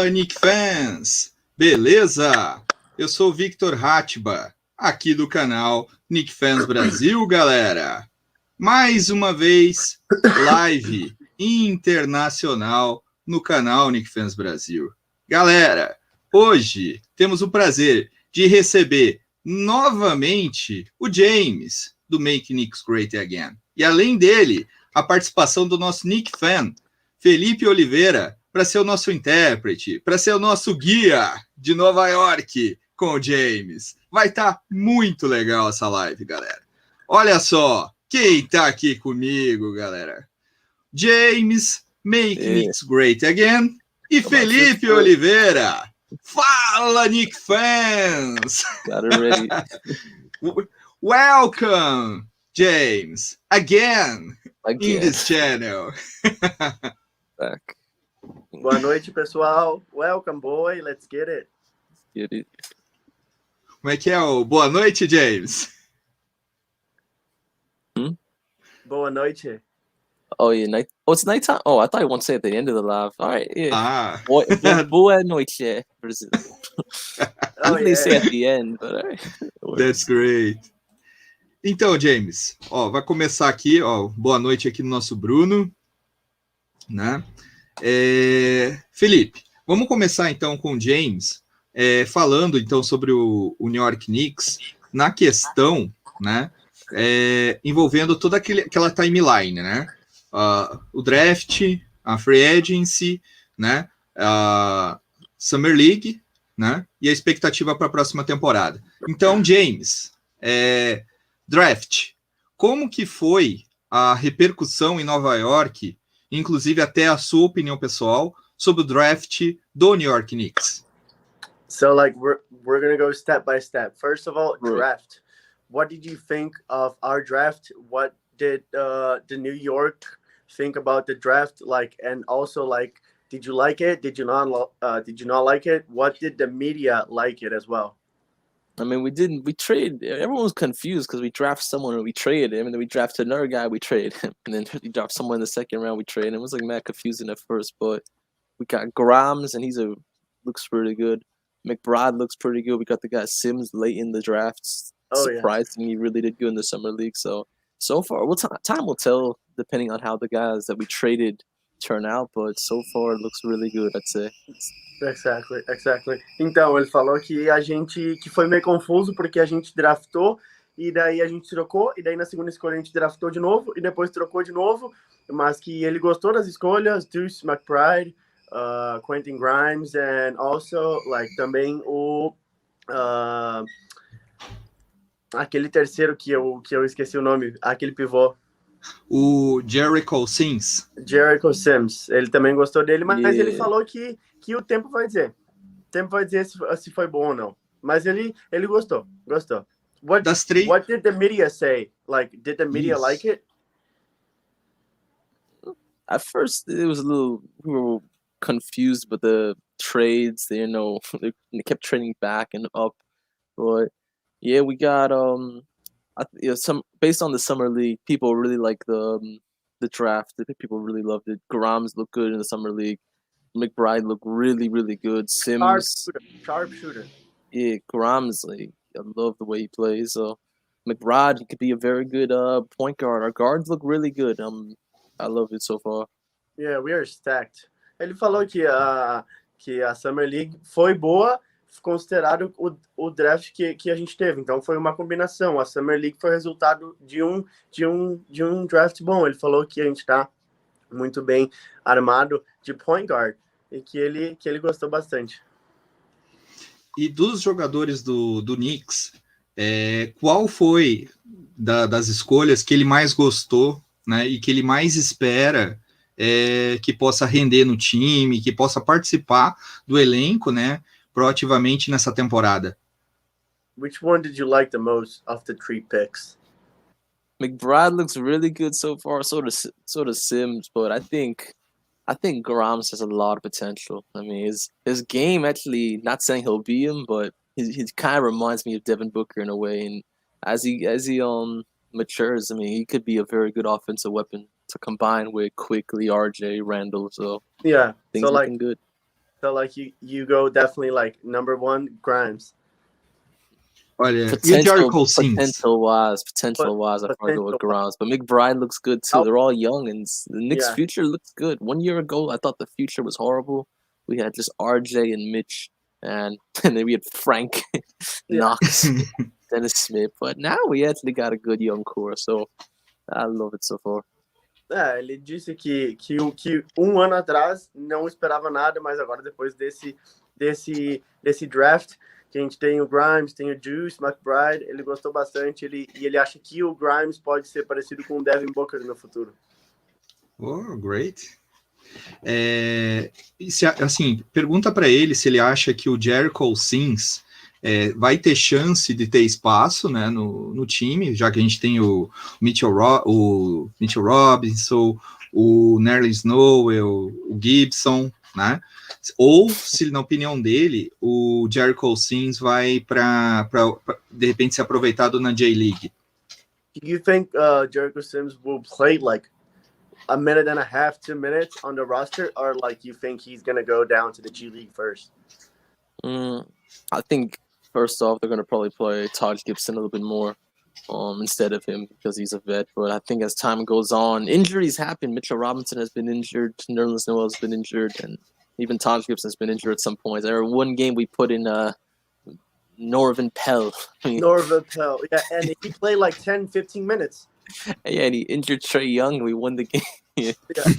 Fala, Knicks fans! Beleza? Eu sou o Victor Hatba, aqui do canal Knicks Fans Brasil, galera. Mais uma vez, live internacional no canal Knicks Fans Brasil. Galera, hoje temos o prazer de receber novamente o James, do Make Knicks Great Again. E além dele, a participação do nosso Knicks fan, Felipe Oliveira, para ser o nosso intérprete, para ser o nosso guia de Nova York com o James. Vai estar muito legal essa live, galera. Olha só, quem tá aqui comigo, galera? James, Make Knicks Great Again, e Felipe Oliveira. Fala, Knicks fans! Got it ready. Welcome, James, again in this channel. Back. Boa noite, pessoal. Welcome, boy. Let's get it. Get it. Como é que é o boa noite, James? Boa noite. Oh, yeah. Night. Oh, it's nighttime. Oh, I thought you wanted to say at the end of the live. All right. Yeah. Ah. Boa noite, Brazil. Usually say at the end, but all right. That's great. Então, James, ó, vai começar aqui, ó, boa noite aqui no nosso Bruno, né? Felipe, vamos começar então com o James, falando então sobre o New York Knicks na questão, né, envolvendo toda aquela timeline, né? O draft, a free agency, né? A Summer League, né? E a expectativa para a próxima temporada. Então, James, draft, como que foi a repercussão em Nova York, inclusive até a sua opinião pessoal, sobre o draft do New York Knicks? So, like, we're gonna go step by step. First of all, draft. What did you think of our draft? What did the New York think about the draft? Like, and also, like, did you like it? Did you not like it? What did the media like it as well? I mean, we trade. Everyone was confused because we draft someone and we trade him, and then we draft another guy, we trade him, and then we draft someone in the second round, we trade him. It was like mad confusing at first, but we got Grams, and looks pretty good. McBride looks pretty good. We got the guy Sims late in the drafts. Surprisingly, he really did good in the summer league. So far, time will tell depending on how the guys that we traded turn out, but so far it looks really good, I'd say. Exactly. Então, ele falou que que foi meio confuso porque a gente draftou e daí a gente trocou e daí na segunda escolha a gente draftou de novo e depois trocou de novo, mas que ele gostou das escolhas, Deuce McBride, Quentin Grimes and also like também o aquele terceiro que eu esqueci o nome, aquele pivô. O Jericho Sims. Ele também gostou dele, mas ele falou que o tempo vai dizer. O tempo vai dizer se foi bom ou não. Mas ele gostou. What did the media say? Like, did the media like it? At first, it was we were confused with the trades. They kept trading back and up. But yeah, we got some based on the summer league. People really like the draft. People really loved it. Grams looked good in the summer league. McBride looked really, really good. Sims, sharp shooter. Yeah, Grams, I love the way he plays. So McBride, he could be a very good point guard. Our guards look really good. I love it so far. Yeah, we are stacked. Ele falou que a Summer League foi boa, considerado o draft que a gente teve. Então foi uma combinação. A Summer League foi resultado de um draft bom. Ele falou que a gente está muito bem armado de point guard e que ele gostou bastante. E dos jogadores do Knicks, qual foi das escolhas que ele mais gostou, né, e que ele mais espera que possa render no time, que possa participar do elenco, né, proativamente nessa temporada? Which one did you like the most of the 3 picks? McBride looks really good so far. So does Sims, but I think Grams has a lot of potential. I mean, his game actually, not saying he'll be him, but he kind of reminds me of Devin Booker in a way. And as he matures, I mean, he could be a very good offensive weapon to combine with quickly RJ Randall. So yeah, things looking good. So like you go definitely like number one, Grimes. Olha, e o Jericho Sims? Potential wise, I probably go with Grimes. But McBride looks good too. They're all young, and the Knicks' future looks good. 1 year ago, I thought the future was horrible. We had just RJ and Mitch, and then we had Frank, Knox, Dennis Smith. But now we actually got a good young core, so I love it so far. Ele disse que ano atrás não esperava nada, mas agora depois desse draft, que a gente tem o Grimes, tem o Juice, McBride, ele gostou bastante, e ele acha que o Grimes pode ser parecido com o Devin Booker no futuro. Oh, great. Assim, pergunta para ele se ele acha que o Jericho Sims vai ter chance de ter espaço, né, no time, já que a gente tem o Mitchell Robinson, o Nerlens Noel, o Gibson, né? Ou se, na opinião dele, o Jericho Sims vai para de repente ser aproveitado na J-League. Do you think Jericho Sims will play like a minute and a half, 2 minutes on the roster, or like you think he's going to go down to the G League first? I think first off they're going to probably play Taj Gibson a little bit more instead of him because he's a vet. But I think as time goes on, injuries happen. Mitchell Robinson has been injured, Nerlens Noel has been injured, and even Taj Gibson has been injured at some points. There was one game we put in Norvin Pell. Norvin Pell, yeah, and he played like 10, 15 minutes. Yeah, and he injured Trae Young. We won the game. Yeah.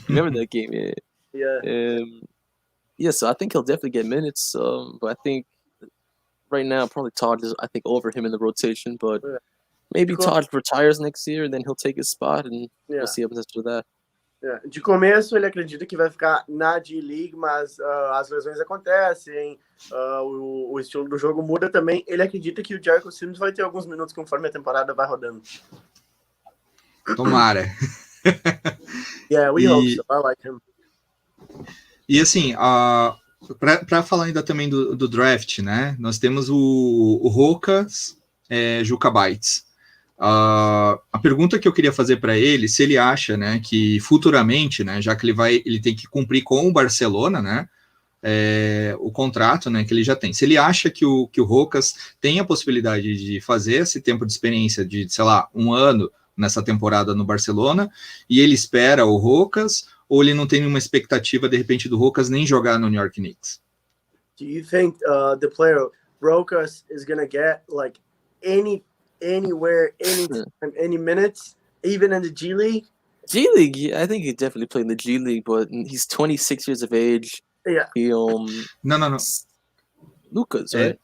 Remember that game? Yeah. So I think he'll definitely get minutes. But I think right now probably Todd is over him in the rotation. But maybe Todd retires next year, and then he'll take his spot, and we'll see what happens after that. De começo ele acredita que vai ficar na G-League, mas as lesões acontecem, o estilo do jogo muda também. Ele acredita que o Jericho Sims vai ter alguns minutos conforme a temporada vai rodando. Tomara. Yeah, we hope so. I like him. E assim, para falar ainda também do draft, né? Nós temos o Rokas Juca Bytes. A pergunta que eu queria fazer para ele, se ele acha, né, que futuramente, né, já que ele tem que cumprir com o Barcelona, né, o contrato, né, que ele já tem. Se ele acha que o Rokas tem a possibilidade de fazer esse tempo de experiência de, sei lá, 1 ano nessa temporada no Barcelona, e ele espera o Rokas, ou ele não tem nenhuma expectativa, de repente, do Rokas nem jogar no New York Knicks? Do you think the player Rokas is going to get like anywhere, any minutes, even in the G League? G League, yeah, I think he definitely played in the G League, but he's 26 years of age. Yeah. Não. Lucas, right?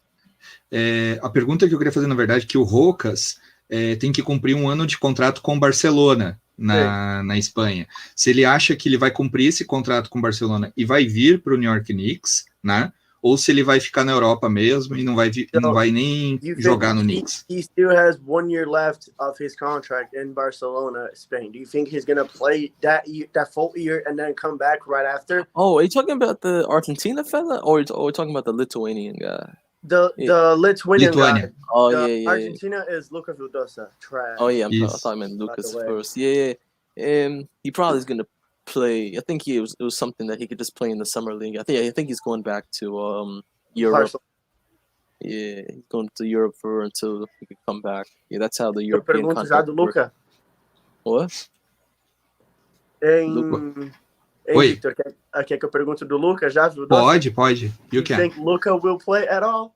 A pergunta que eu queria fazer, na verdade, é que o Rokas tem que cumprir 1 ano de contrato com o Barcelona na Espanha. Se ele acha que ele vai cumprir esse contrato com o Barcelona e vai vir para o New York Knicks, né? Ou se ele vai ficar na Europa mesmo e não vai nem jogar no Knicks. He still has 1 year left of his contract in Barcelona, Spain. Do you think he's going to play that full year and then come back right after? Oh, are you talking about the Argentina fella, or are you talking about the Lithuanian guy? The Lithuanian guy. Oh, yeah. Argentina is Luka Vildosa. Trash. Oh, yeah, I thought I meant Lucas first. Yeah. He probably is going to play. I think it was something that he could just play in the summer league. I think he's going back to Europe. Yeah, he's going to Europe until he could come back. Yeah, that's how the European contract do Luka. What? Oi. Victor, quer que eu pergunte do Luka já? Pode. You can. Think Luka will play at all?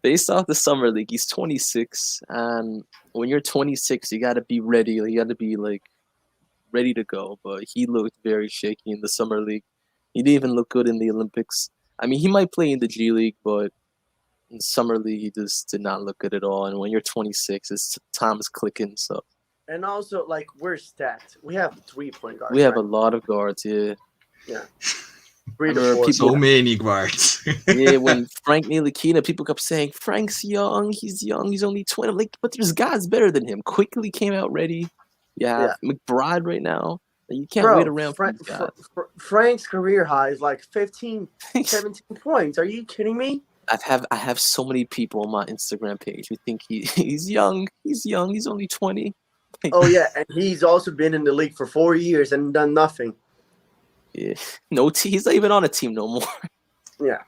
Based off the summer league, he's 26, and when you're 26, you got to be ready. You got to be like ready to go. But he looked very shaky in the summer league. He didn't even look good in the Olympics. I mean, he might play in the G League, but in summer league, he just did not look good at all. And when you're 26, time is clicking. So. And also, like, we're stacked. We have 3-point guards. We have a lot of guards, yeah. Yeah. 3 to 4. So many guards. Yeah, when Frank Ntilikina, people kept saying, Frank's young, he's only 20. I'm like, but there's guys better than him. Quickly came out ready. Yeah, McBride right now. You can't wait around for these guys. Frank's career high is like 15, 17 points. Are you kidding me? I have so many people on my Instagram page who think he's young. He's young. He's only 20. Oh, yeah, and he's also been in the league for 4 years and done nothing. Yeah. No, he's not even on a team no more. Yeah.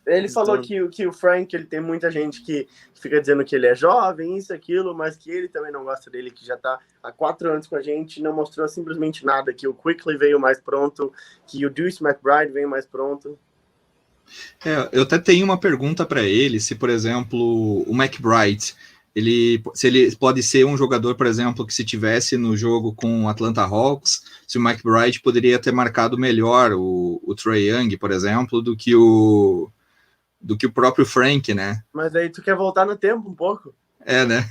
Ele falou que o Frank, ele tem muita gente que fica dizendo que ele é jovem, isso, aquilo, mas que ele também não gosta dele, que já tá há 4 anos com a gente, não mostrou simplesmente nada, que o Quickly veio mais pronto, que o Deuce McBride veio mais pronto. Eu até tenho uma pergunta para ele, se, por exemplo, o McBride, se ele pode ser um jogador, por exemplo, que se tivesse no jogo com o Atlanta Hawks, se o McBride poderia ter marcado melhor o Trae Young, por exemplo, do que o próprio Frank, né? Mas aí tu quer voltar no tempo um pouco? Né?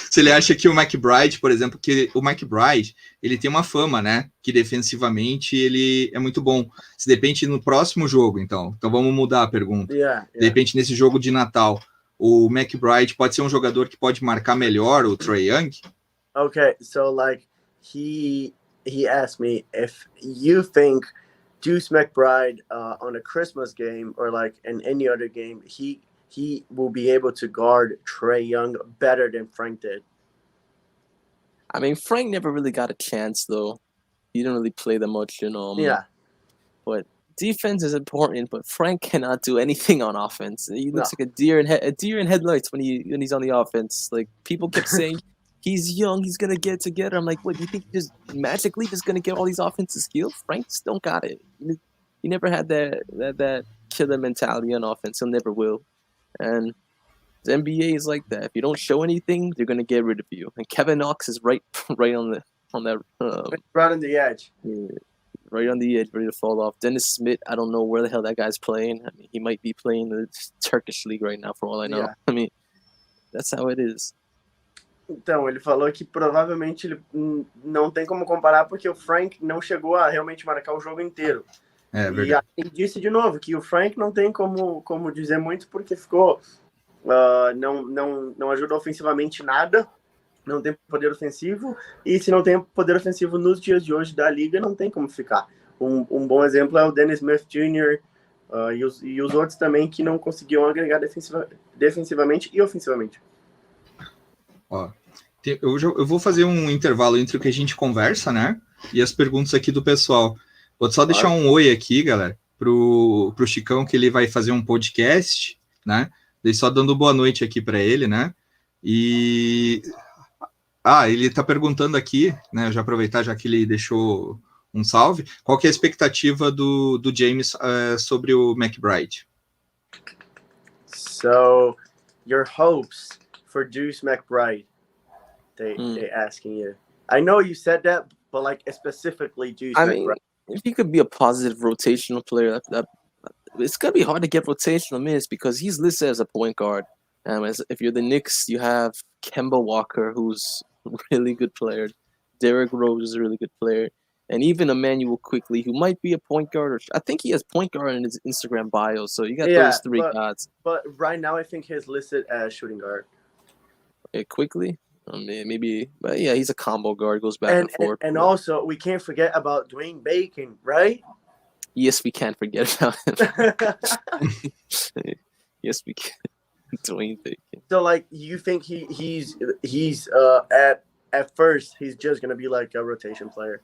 Se ele acha que o McBride, por exemplo, que o McBride, ele tem uma fama, né? Que defensivamente ele é muito bom. Se depende no próximo jogo, então vamos mudar a pergunta. De repente, nesse jogo de Natal, o McBride pode ser um jogador que pode marcar melhor o Trae Young? Okay, so like he asked me if you think Deuce McBride on a Christmas game or like in any other game, he will be able to guard Trae Young better than Frank did. I mean, Frank never really got a chance though. He didn't really play that much, Yeah. But defense is important, but Frank cannot do anything on offense. He looks like a deer in headlights when he's on the offense. Like people kept saying, he's young, he's gonna get together. I'm like, what? You think he's just magically just gonna get all these offensive skills? Frank just don't got it. He never had that killer mentality on offense. He'll never will. And the NBA is like that. If you don't show anything, they're gonna get rid of you. And Kevin Knox is right on that. Right on the edge. Yeah, right on the edge, ready to fall off. Dennis Smith, I don't know where the hell that guy's playing. I mean, he might be playing the Turkish league right now, for all I know. Yeah. I mean, that's how it is. Então, ele falou que provavelmente ele não tem como comparar porque o Frank não chegou a realmente marcar o jogo inteiro. Verdade. E ele disse de novo que o Frank não tem como dizer muito porque ficou não ajuda ofensivamente nada, não tem poder ofensivo, e se não tem poder ofensivo nos dias de hoje da liga, não tem como ficar. Um bom exemplo é o Dennis Smith Jr. E os outros também que não conseguiam agregar defensivamente e ofensivamente. Ó, eu vou fazer um intervalo entre o que a gente conversa, né, e as perguntas aqui do pessoal. Vou só deixar um oi aqui, galera, pro Chicão, que ele vai fazer um podcast, né, dei só dando boa noite aqui para ele, né, e... ele tá perguntando aqui, né, eu já aproveitar, já que ele deixou um salve, qual que é a expectativa do James sobre o McBride? So, your hopes for Deuce McBride, they asking you. I know you said that, but like specifically Deuce McBride. Mean, if he could be a positive rotational player, it's gonna be hard to get rotational minutes because he's listed as a point guard. If you're the Knicks, you have Kemba Walker, who's a really good player. Derrick Rose is a really good player. And even Emmanuel Quickly, who might be a point guard. I think he has point guard in his Instagram bio. So you got those three guys. But right now, I think he's listed as shooting guard. Quickly? Maybe. But yeah, he's a combo guard. Goes back and forth. And also, we can't forget about Dwayne Bacon, right? Yes, we can't forget about him. Yes, we can. Dwayne Bacon. So, like, you think he's at first he's just gonna be like a rotation player?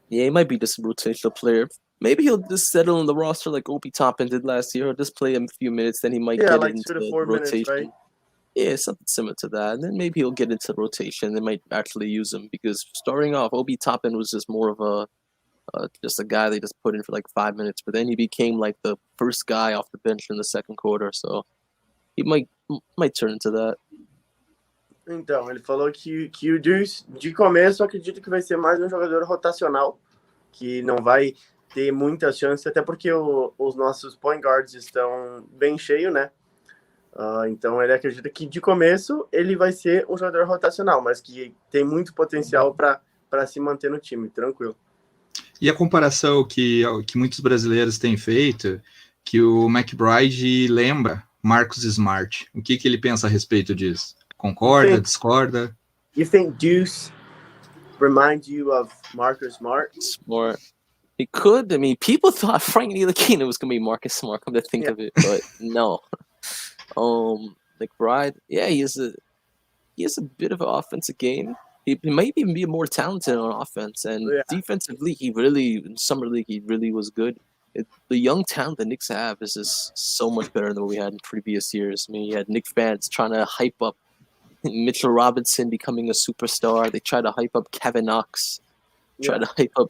Yeah, he might be just a rotational player. Maybe he'll just settle in the roster like Obi Toppin did last year, or just play him a few minutes. Then he might get like into 2 to the 4 rotation. minutes, right? Yeah, something similar to that. And then maybe he'll get into rotation. They might actually use him because starting off, Obi Toppin was just more of just a guy they just put in for like 5 minutes. But then he became like the first guy off the bench in the second quarter. So he might turn into that. Então, ele falou que o Deuce, de começo, acredito que vai ser mais um jogador rotacional, que não vai ter muitas chances, até porque os nossos point guards estão bem cheios, né? Então, ele acredita que, de começo, ele vai ser um jogador rotacional, mas que tem muito potencial para se manter no time, tranquilo. E a comparação que muitos brasileiros têm feito, que o McBride lembra Marcus Smart. O que ele pensa a respeito disso? Concorda, discorda? You think Deuce reminds you of Marcus Smart? Smart. He could. I mean, people thought Frank Ntilikina was going to be Marcus Smart, come to think of it, but no. McBride, yeah, he has a bit of an offensive game. He might even be more talented on offense, and defensively, in summer league, he really was good. The young talent the Knicks have is just so much better than what we had in previous years. I mean, you had Knicks fans trying to hype up Mitchell Robinson becoming a superstar. They tried to hype up Kevin Knox, try to hype up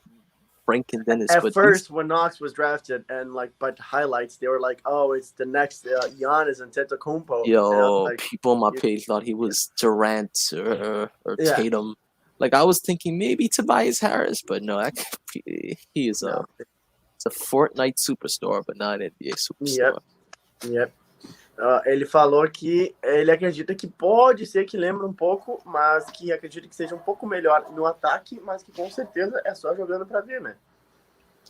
Frank and Dennis. At first, when Knox was drafted, and but highlights, they were like, "Oh, it's the next Giannis Antetokounmpo." Yo, like, people on my page thought he was Durant or Tatum. Like I was thinking maybe Tobias Harris, but no, he is it's a Fortnite superstar, but not an NBA superstar. Yep. Ele falou que ele acredita que pode ser que lembre um pouco, mas que acredita que seja um pouco melhor no ataque, mas que com certeza é só jogando pra ver, né?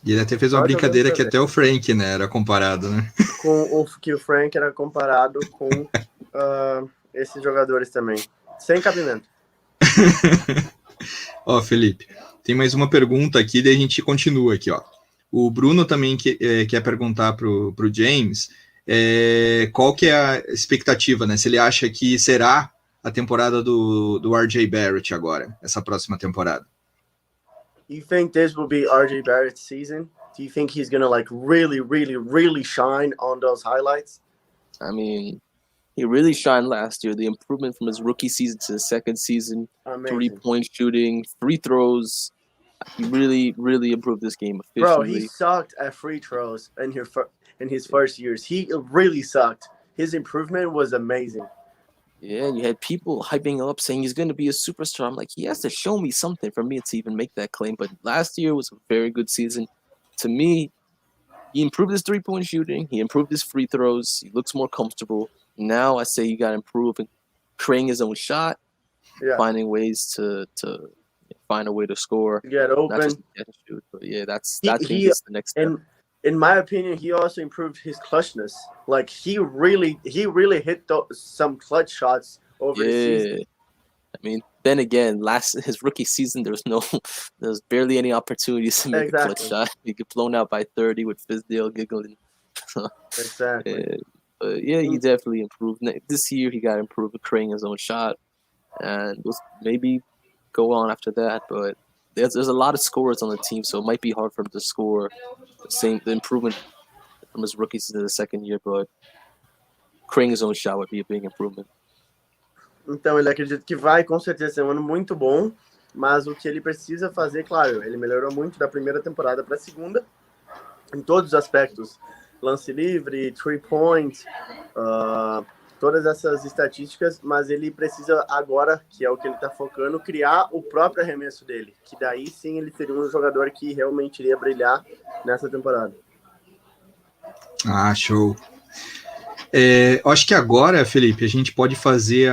E ele até fez uma brincadeira que até o Frank, né, era comparado, né? Que o Frank era comparado com esses jogadores também. Sem cabimento. Ó, Felipe, tem mais uma pergunta aqui, daí a gente continua aqui, ó. O Bruno também quer perguntar pro James qual que é a expectativa, né? Se ele acha que será a temporada do RJ Barrett agora, essa próxima temporada. You think this will be RJ Barrett's season? Do you think he's gonna really, really, really shine on those highlights? I mean, he really shined last year. The improvement from his rookie season to his second season, 3-point shooting, free throws. He really, really improved this game officially. Bro, he sucked at free throws in his first years. He really sucked. His improvement was amazing. Yeah, and you had people hyping up saying he's going to be a superstar. I'm like, he has to show me something for me to even make that claim. But last year was a very good season. To me, he improved his 3-point shooting. He improved his free throws. He looks more comfortable. Now I say he got to improve in creating his own shot, finding ways to find a way to score. Get open. Not just get to shoot, but that's the next step. In my opinion, he also improved his clutchness. Like he really hit some clutch shots over the season. I mean, then again, his rookie season, there was barely any opportunities to make a clutch shot. He get blown out by 30 with Fizdale giggling. Exactly. But yeah, he definitely improved. This year, he got improved with creating his own shot, and maybe go on after that. But there's a lot of scorers on the team, so it might be hard for him to score the improvement from his rookie season to the second year. But creating his own shot would be a big improvement. Então ele acredita que vai com certeza ser um ano muito bom, mas o que ele precisa fazer, claro, ele melhorou muito da primeira temporada para a segunda, em todos os aspectos, lance livre, 3-point, todas essas estatísticas, mas ele precisa agora, que é o que ele está focando, criar o próprio arremesso dele, que daí sim ele seria um jogador que realmente iria brilhar nessa temporada. Ah, show. Acho que agora, Felipe, a gente pode fazer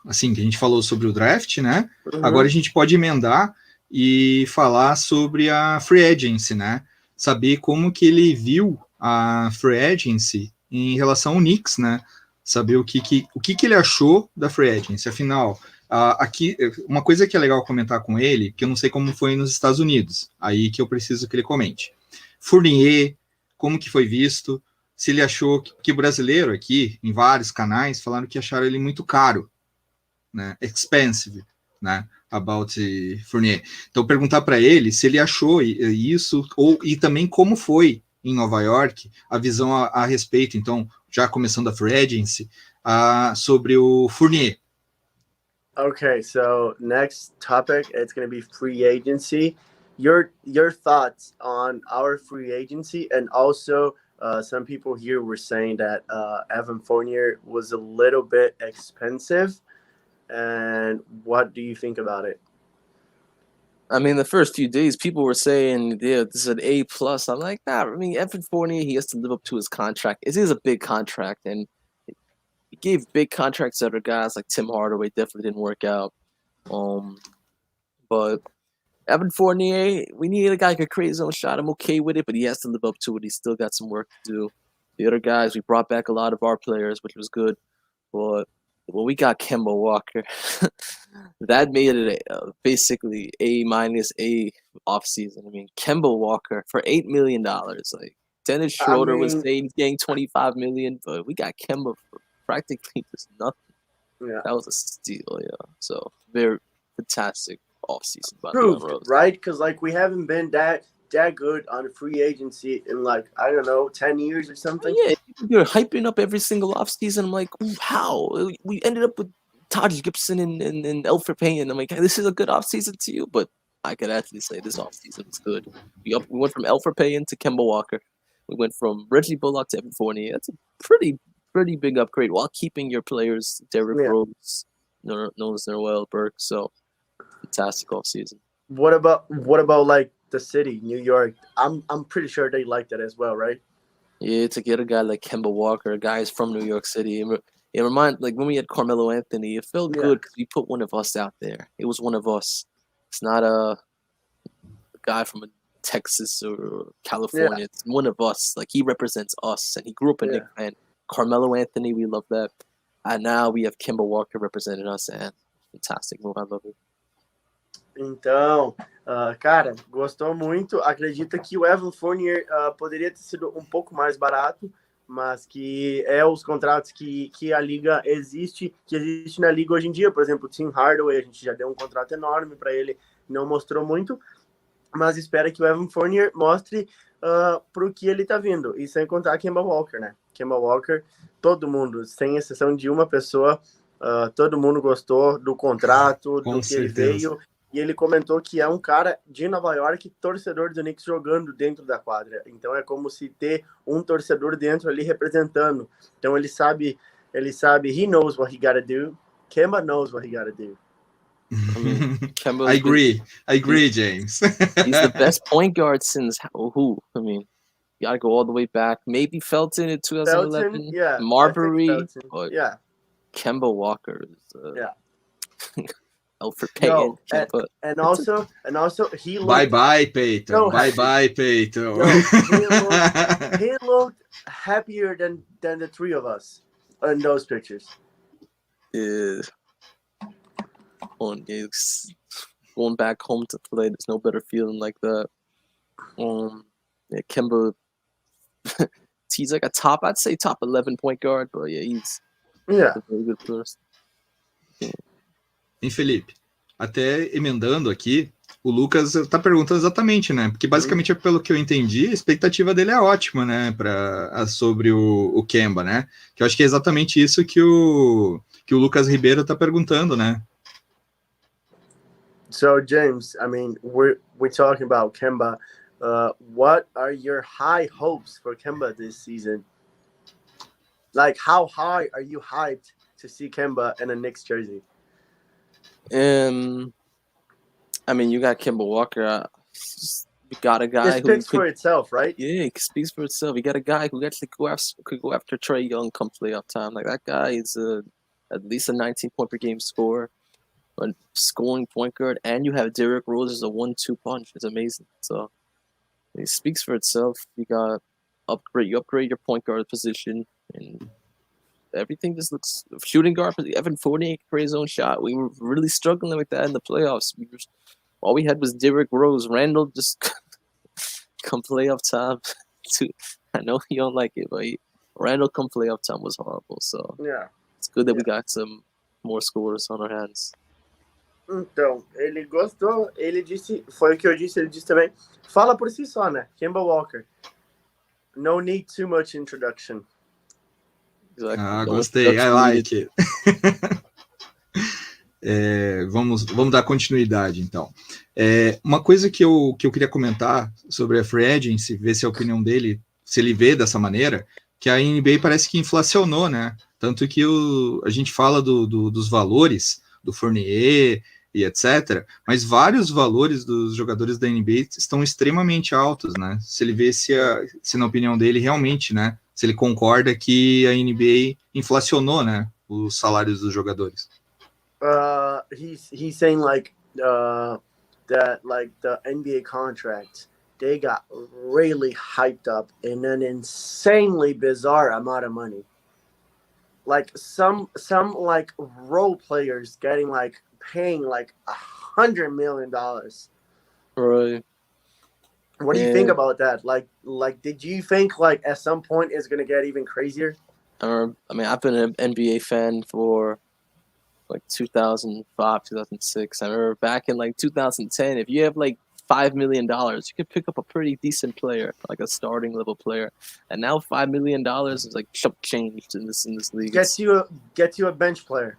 assim, que a gente falou sobre o draft, né? Uhum. Agora a gente pode emendar e falar sobre a free agency, né? Saber como que ele viu a free agency em relação ao Knicks, né? Saber o que ele achou da free agency. Afinal, aqui, uma coisa que é legal comentar com ele, que eu não sei como foi nos Estados Unidos, aí que eu preciso que ele comente. Fournier, como que foi visto, se ele achou que o brasileiro aqui, em vários canais, falaram que acharam ele muito caro, né? Expensive, né? About Fournier. Então, perguntar para ele se ele achou isso, e também como foi em Nova York a visão a respeito, então, já começando a free agency, sobre o Fournier. Okay, so next topic, it's going to be free agency. Your thoughts on our free agency, and also some people here were saying that Evan Fournier was a little bit expensive. And what do you think about it? I mean, the first few days, people were saying, yeah, this is an A+. I'm like, nah, I mean, Evan Fournier, he has to live up to his contract. It is a big contract, and he gave big contracts to other guys like Tim Hardaway. Definitely didn't work out. But Evan Fournier, we need a guy who could create his own shot. I'm okay with it, but he has to live up to it. He's still got some work to do. The other guys, we brought back a lot of our players, which was good. But when we got Kemba Walker, that made it basically A- A offseason. I mean, Kemba Walker for $8 million. Like Dennis Schroeder was saying he's getting $25 million, but we got Kemba for practically just nothing. Yeah, that was a steal. Yeah, so very fantastic offseason by Proved, Rose. right? Because like we haven't been that good on free agency in like I don't know 10 years or something. Yeah, you're hyping up every single offseason. I'm like, how we ended up with Taj Gibson and Elfrid Payton. I'm like, this is a good offseason to you, but I could actually say this offseason was good. We went from Elfrid Payton to Kemba Walker. We went from Reggie Bullock to Evan Fournier. That's a pretty big upgrade while keeping your players Derrick Rose, Noel Burke. So fantastic offseason. What about like the city, New York? I'm pretty sure they like that as well, right? Yeah, to get a guy like Kemba Walker, a guy who's from New York City. It reminds like when we had Carmelo Anthony, it felt good because we put one of us out there. It was one of us. It's not a guy from Texas or California. Yeah. It's one of us. Like he represents us, and he grew up a Knicks fan. Carmelo Anthony, we love that. And now we have Kemba Walker representing us, and fantastic move. I love it. Então, cara, gostou muito. Acredita que o Evan Fournier poderia ter sido um pouco mais barato, mas que os contratos que a liga existe na liga hoje em dia. Por exemplo, o Tim Hardaway, a gente já deu um contrato enorme para ele, não mostrou muito, mas espera que o Evan Fournier mostre pro que ele tá vindo. E sem contar Kemba Walker, né? Kemba Walker, todo mundo, sem exceção de uma pessoa, todo mundo gostou do contrato, do que ele veio. E ele comentou que é um cara de Nova York, torcedor do Knicks jogando dentro da quadra. Então é como se ter um torcedor dentro ali representando. Então ele sabe, he knows what he gotta do. Kemba knows what he gotta do. I mean, I agree, James. He's the best point guard since who? I mean, you gotta go all the way back. Maybe Felton in 2011. Felton, yeah. Marbury. But yeah. Kemba Walker is Elfrid Payton. No, and also he looked... Bye, Peyton. No, bye, Peyton. No, he looked happier than the three of us in those pictures. Yeah. Going back home to play, there's no better feeling like that. Kemba, he's like I'd say top 11 point guard, but he's a very good player. Hein, Felipe? Até emendando aqui, o Lucas tá perguntando exatamente, né? Porque basicamente, pelo que eu entendi, a expectativa dele é ótima, né? Sobre o Kemba, né? Que eu acho que é exatamente isso que o Lucas Ribeiro tá perguntando, né? So, James, I mean, we're talking about Kemba. What are your high hopes for Kemba this season? Like, how high are you hyped to see Kemba in a Knicks jersey? I mean, you got Kemba Walker. You got a guy who speaks for itself, right? Yeah, it speaks for itself. You got a guy who actually could go after Trae Young come playoff time. Like that guy is at least a 19-point per game scorer, a scoring point guard, and you have Derrick Rose as a 1-2 punch. It's amazing. So it speaks for itself. You upgrade your point guard position, and everything just looks shooting guard. Evan Fournier can create his own shot. We were really struggling with that in the playoffs. All we had was Derrick Rose. Randall just come playoff time. I know you don't like it, but Randall come playoff time was horrible. So it's good that we got some more scores on our hands. Então, ele gostou, ele disse, foi o que eu disse, ele disse também, fala por si só, né? Kemba Walker. No need too much introduction. Exactly. Gostei, I like it. Vamos dar continuidade, então. Uma coisa que eu queria comentar sobre a Free Agency, ver se a opinião dele, se ele vê dessa maneira, que a NBA parece que inflacionou, né? Tanto que a gente fala dos valores, do Fournier e etc., mas vários valores dos jogadores da NBA estão extremamente altos, né? Se ele vê se na opinião dele, realmente, né? Se ele concorda que a NBA inflacionou, né, os salários dos jogadores. He's saying like that like the NBA contracts, they got really hyped up in an insanely bizarre amount of money. Like some like role players paying like $100 million. Right. What do you think about that? Like, did you think like at some point it's gonna get even crazier? I mean, I've been an NBA fan for like 2005, 2006. I remember back in like 2010, if you have like $5 million, you could pick up a pretty decent player, like a starting level player. And now $5 million is like chump change in this league. Get you a bench player.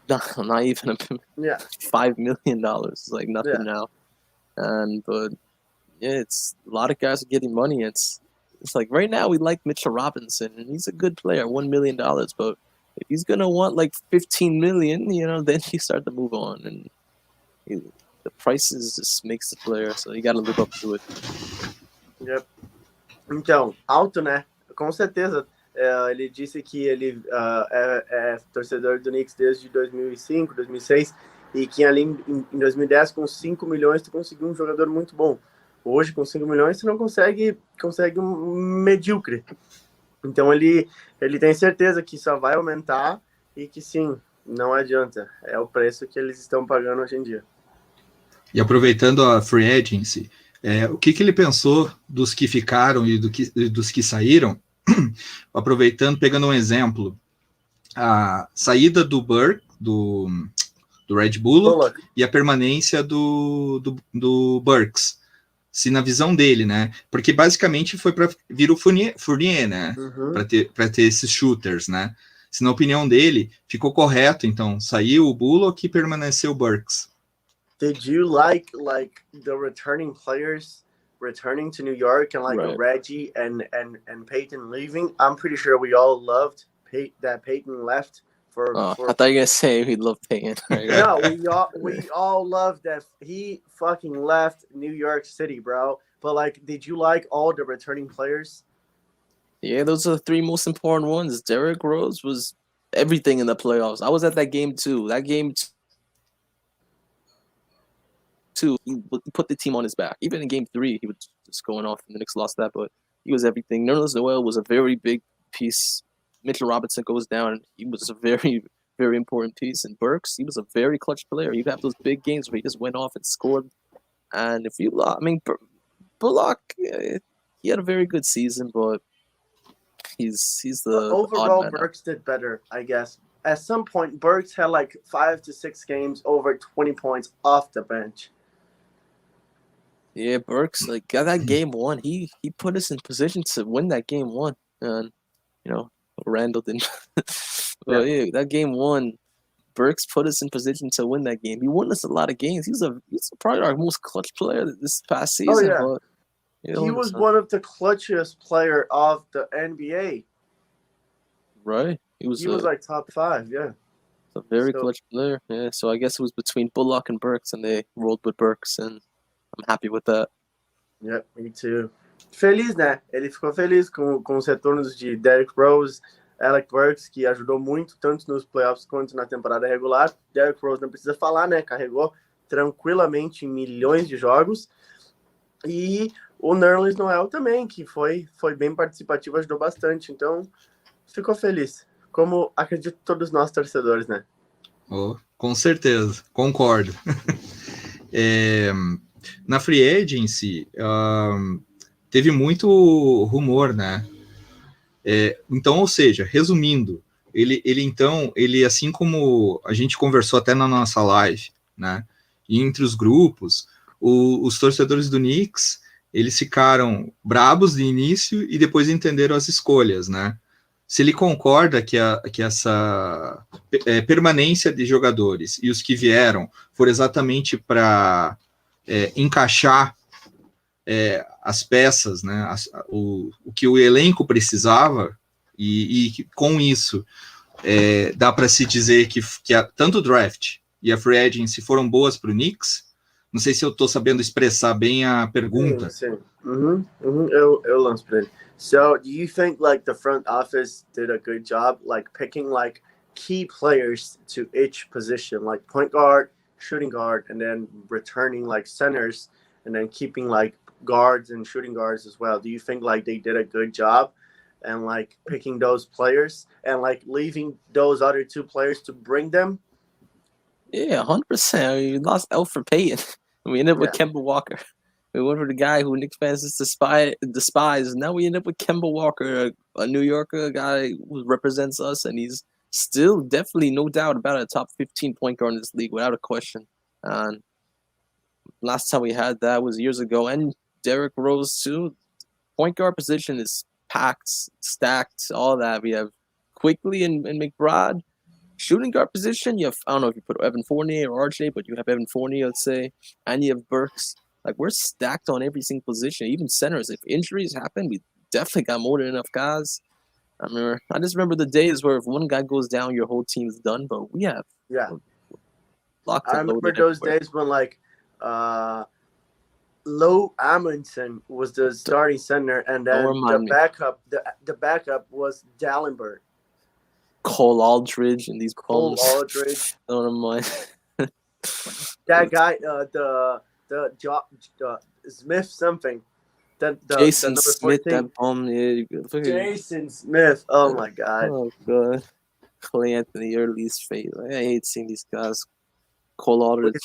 Not even $5 million. It's like nothing now. But yeah, it's a lot of guys are getting money. It's like right now we like Mitchell Robinson, and he's a good player, $1 million. But if he's gonna want like 15 million, then you start to move on, and the prices just makes the player, so you got to live up to it. Yep. Então, alto, né? Com certeza. Ele disse que ele é torcedor do Knicks desde 2005, 2006, e que ali em 2010, com 5 milhões, tu conseguiu um jogador muito bom. Hoje, com 5 milhões, tu não consegue um medíocre. Então, ele tem certeza que só vai aumentar e que, sim, não adianta. É o preço que eles estão pagando hoje em dia. E aproveitando a free agency, o que ele pensou dos que ficaram e dos que saíram? Aproveitando, pegando um exemplo, a saída do Burke, do Red Bullock, e a permanência do Burks, se na visão dele, né? Porque basicamente foi para vir o Fournier, né? Para ter esses shooters, né? Se na opinião dele ficou correto, então saiu o Bullock e permaneceu o Burks. Did you like the returning players returning to New York and like Reggie and Peyton leaving? I'm pretty sure we all loved that Peyton left for. I thought you were gonna say we loved Peyton. No, we all loved that he fucking left New York City, bro. But like, did you like all the returning players? Yeah, those are the three most important ones. Derrick Rose was everything in the playoffs. I was at that game too. That game too, he put the team on his back. Even in game 3, he was just going off, and the Knicks lost that, but he was everything. Nerlens Noel was a very big piece. Mitchell Robinson goes down. He was a very, very important piece. And Burks, he was a very clutch player. He'd have those big games where he just went off and scored. And if you, Bullock, he had a very good season, but he's the overall. Burks did better, I guess. At some point, Burks had like 5 to 6 games over 20 points off the bench. Yeah, Burks, like got that game 1. He put us in position to win that game 1, and Randall didn't. But yeah, that game 1, Burks put us in position to win that game. He won us a lot of games. He's probably our most clutch player this past season. Oh yeah, but, he was one of the clutchest player of the NBA. Right, he was like top 5. Yeah, a very clutch player. Yeah, so I guess it was between Bullock and Burks, and they rolled with Burks, and I'm happy with that. Yep, me too. Feliz, né? Ele ficou feliz com os retornos de Derrick Rose, Alec Burks, que ajudou muito, tanto nos playoffs quanto na temporada regular. Derrick Rose não precisa falar, né? Carregou tranquilamente em milhões de jogos. E o Nerlens Noel também, que foi bem participativo, ajudou bastante. Então, ficou feliz. Como acredito todos nós torcedores, né? Com certeza, concordo. Na free agency, teve muito rumor, né? Então, ou seja, resumindo, ele assim como a gente conversou até na nossa live, né? E entre os grupos, os torcedores do Knicks, eles ficaram brabos de início e depois entenderam as escolhas, né? Se ele concorda que essa permanência de jogadores e os que vieram foram exatamente para encaixar as peças, né, o que o elenco precisava, e com isso dá para se dizer que tanto o draft e a free agency foram boas para o Knicks. Não sei se eu estou sabendo expressar bem a pergunta. Sim. Eu lanço para ele. So, do you think like the front office did a good job, like picking like key players to each position, like point guard, shooting guard, and then returning like centers, and then keeping like guards and shooting guards as well? Do you think like they did a good job and like picking those players and like leaving those other 2 players to bring them? Yeah, 100%. I mean, we lost Elfrid Payton. We ended up with Kemba Walker. We went for the guy who Knicks fans just despise. Now we end up with Kemba Walker, a New Yorker, a guy who represents us, and he's still definitely no doubt about a top 15 point guard in this league without a question. And last time we had that was years ago, and Derrick Rose too. Point guard position is packed, stacked, all that. We have Quickly and McBride. Shooting guard position, you have, I don't know if you put Evan Fournier or RJ, but you have Evan Fournier, let's say, and you have Burks. Like, we're stacked on every single position, even centers. If injuries happen, we definitely got more than enough guys. I just remember the days where if one guy goes down, your whole team's done, but we have locked I and remember loaded those everywhere. days when, like, Low Amundsen was the starting center, and then the backup was Dallenberg. Cole Aldridge and these bums. Cole Aldridge. Don't mind. That guy, the Smith something. Jason the Smith, 14. that bum. Yeah, Jason Smith. Oh my God. Oh god. Clay Anthony, your least favorite. I hate seeing these guys. Cole Aldridge.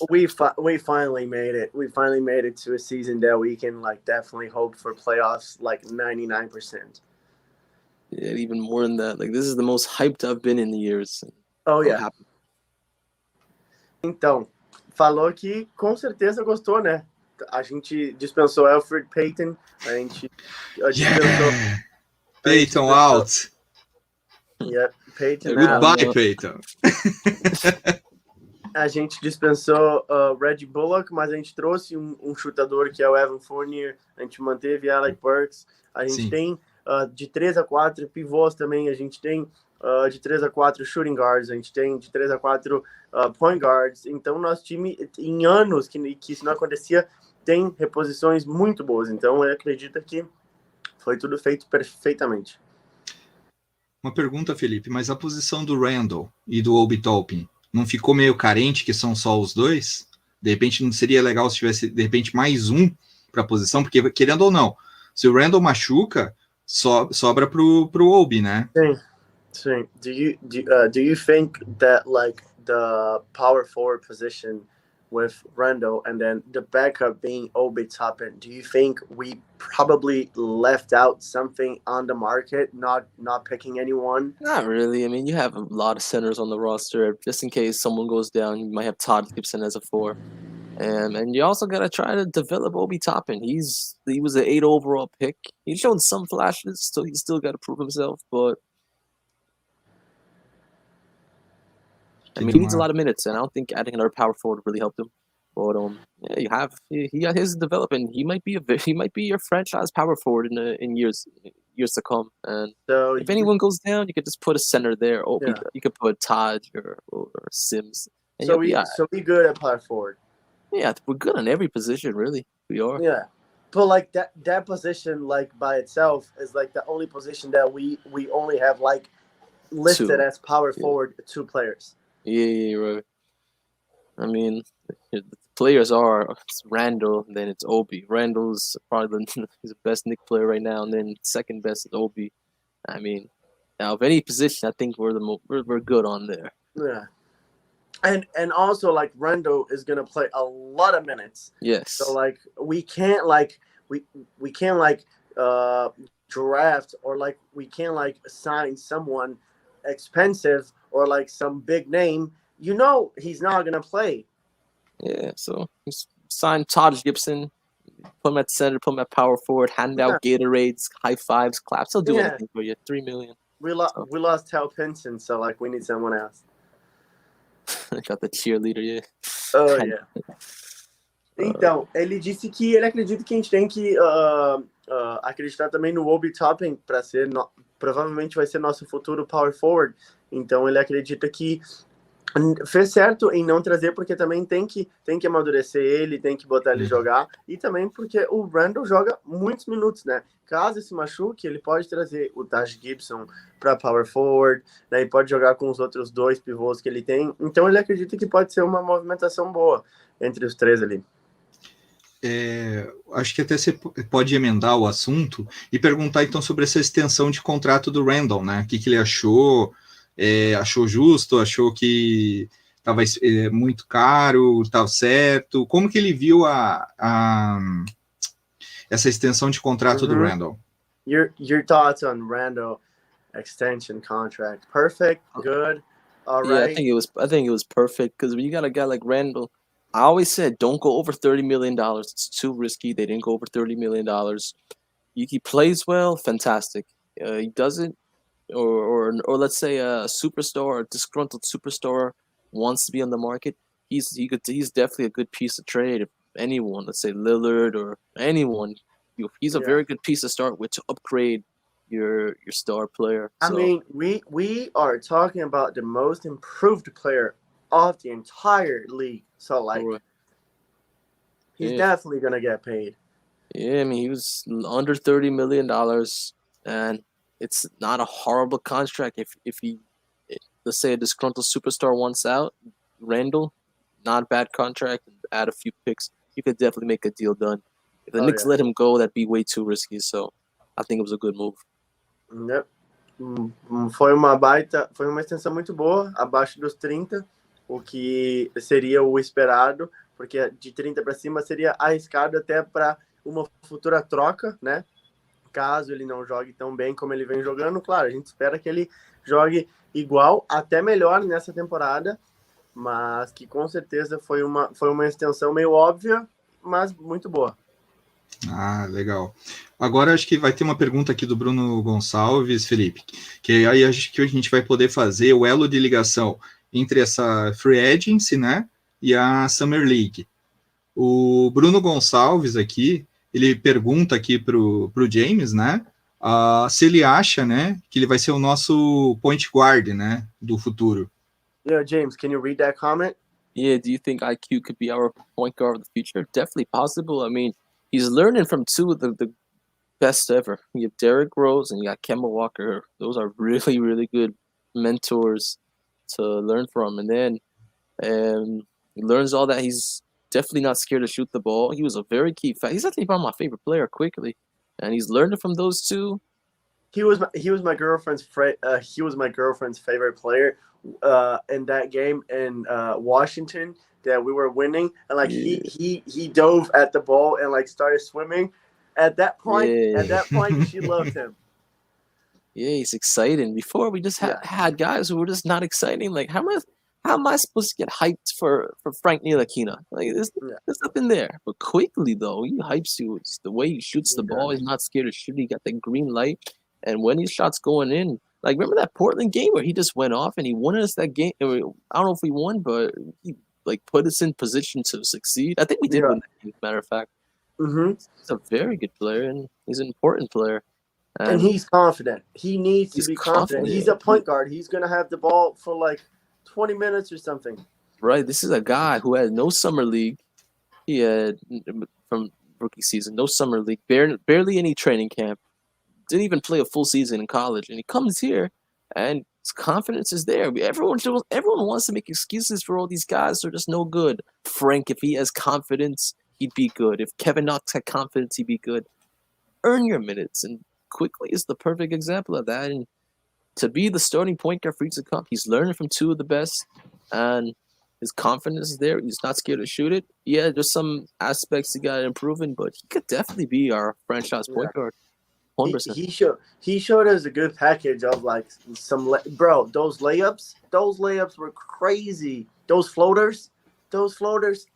We finally made it. We finally made it to a season that we can like definitely hope for playoffs like 99%. Yeah, even more than that. Like, this is the most hyped I've been in years. Oh yeah. Então, falou que com certeza gostou, né? A gente dispensou Elfrid Payton, a gente dispensou Payton out. Yeah, Payton Goodbye, out. Payton. A gente dispensou Reggie Bullock, mas a gente trouxe um chutador que é o Evan Fournier, a gente manteve Alec Burks, a gente tem de 3 a 4 pivôs também, a gente tem de 3 a 4 shooting guards, a gente tem de 3 a 4 point guards, então nosso time, em anos que isso não acontecia, tem reposições muito boas, então eu acredito que foi tudo feito perfeitamente. Uma pergunta, Felipe, mas a posição do Randall e do Obi Toppin não ficou meio carente, que são só os dois? De repente não seria legal se tivesse, de repente, mais um para a posição? Porque, querendo ou não, se o Randall machuca, sobra pro Obi, né? Sim. Do you think that like the power forward position with Randall and then the backup being Obi Toppin, do you think we probably left out something on the market, not picking anyone? Not really. I mean, you have a lot of centers on the roster. Just in case someone goes down, you might have Todd Gibson as a 4. And you also got to try to develop Obi Toppin. He was an 8 overall pick. He's shown some flashes, so he's still got to prove himself. But I mean, he needs a lot of minutes, and I don't think adding another power forward really helped him. But yeah, he got his development. He might be your franchise power forward in years to come. And so if anyone goes down, you could just put a center there. Or you could put Todd or Sims. And so we good at power forward. Yeah, we're good on every position, really. We are. Yeah, but like that position, like by itself, is like the only position that we only have like listed as power forward 2 players. Yeah, right. I mean, the players are Randall, and then it's Obi. Randall's probably he's the best Knicks player right now, and then second best is Obi. I mean, now of any position, I think we're good on there. Yeah. And also like Randall is gonna play a lot of minutes. Yes. So like we can't draft or like we can't like sign someone expensive or like some big name. You know he's not gonna play. Yeah. So he's signed Todd Gibson, put him at center, put him at power forward, hand out Gatorades, high fives, claps. He'll do anything for you. $3 million. We lost Tal Pinson, so like we need someone else. Got the cheerleader, yeah. Oh, yeah. Então, ele disse que ele acredita que a gente tem que acreditar também no Obi Toppin para ser, provavelmente vai ser nosso futuro power forward. Então, ele acredita que fez certo em não trazer, porque também tem que amadurecer ele, tem que botar ele jogar, e também porque o Randall joga muitos minutos, né? Caso se machuque, ele pode trazer o Taj Gibson para power forward, né? E pode jogar com os outros 2 pivôs que ele tem. Então ele acredita que pode ser uma movimentação boa entre os 3 ali. Acho que até você pode emendar o assunto e perguntar então sobre essa extensão de contrato do Randall, né? O que ele achou? Achou justo? Achou que estava muito caro? Estava certo? Como que ele viu essa extensão de contrato do Randall? Your thoughts on Randall? extension contract. Perfect, good, all Yeah, right. I think it was perfect because when you got a guy like Randall, I always said don't go over $30 million. It's too risky. They didn't go over $30 million. He plays well, fantastic. He doesn't, or let's say a superstar, a disgruntled superstar wants to be on the market. He's definitely a good piece of trade. If anyone, let's say Lillard or anyone, he's a Yeah. very good piece to start with to upgrade your star player. I So mean, we are talking about the most improved player of the entire league. So like, he's yeah, definitely gonna get paid. yeah, I mean, he was under $30 million, and it's not a horrible contract. Let's say a disgruntled superstar wants out, Randall, not a bad contract, and add a few picks, you could definitely make a deal done. If the Oh Knicks yeah. let him go, that'd be way too risky. So I think it was a good move. Yep. Foi uma extensão muito boa, abaixo dos 30, o que seria o esperado, porque de 30 para cima seria arriscado até para uma futura troca, né? Caso ele não jogue tão bem como ele vem jogando, claro, a gente espera que ele jogue igual, até melhor nessa temporada, mas que com certeza foi uma extensão meio óbvia, mas muito boa. Ah, legal. Agora acho que vai ter uma pergunta aqui do Bruno Gonçalves, Felipe, que aí acho que a gente vai poder fazer o elo de ligação entre essa Free Agency, né, e a Summer League. O Bruno Gonçalves aqui, ele pergunta aqui pro James, né, se ele acha, né, que ele vai ser o nosso point guard, né, do futuro. Yeah, James, can you read that comment? Yeah, do you think IQ could be our point guard of the future? Definitely possible. I mean, he's learning from two of the best ever. You have Derrick Rose and you got Kemba Walker. Those are really, really good mentors to learn from. And then he learns all that. He's definitely not scared to shoot the ball. He was a very key fact. He's actually probably my favorite player quickly. And he's learning from those two. He was my girlfriend's favorite player in that game in Washington that we were winning, and like he dove at the ball and like started swimming. At that point, she loved him. Yeah, he's exciting. Before we just had guys who were just not exciting. Like how am I supposed to get hyped for Frank Ntilikina? Like there's nothing there. But quickly though, he hypes you. It's the way he shoots the ball. He's not scared to shoot. He got the green light. And when his shots going in, like remember that Portland game where he just went off and he won us that game? I don't know if we won, but he like put us in position to succeed. I think we did win that game, as a matter of fact. Mm-hmm. He's a very good player and he's an important player. And he's confident. He needs to be confident. He's a point guard. He's going to have the ball for like 20 minutes or something. Right. This is a guy who had no summer league. He had, from rookie season, no summer league, barely any training camp. Didn't even play a full season in college. And he comes here and his confidence is there. Everyone wants to make excuses for all these guys who are just no good. Frank, if he has confidence, he'd be good. If Kevin Knox had confidence, he'd be good. Earn your minutes. And quickly is the perfect example of that. And to be the starting point guard for each cup, he's learning from two of the best. And his confidence is there. He's not scared to shoot it. Yeah, there's some aspects he got improving, but he could definitely be our franchise point guard. 100%. He showed us a good package of like some those layups were crazy. Those floaters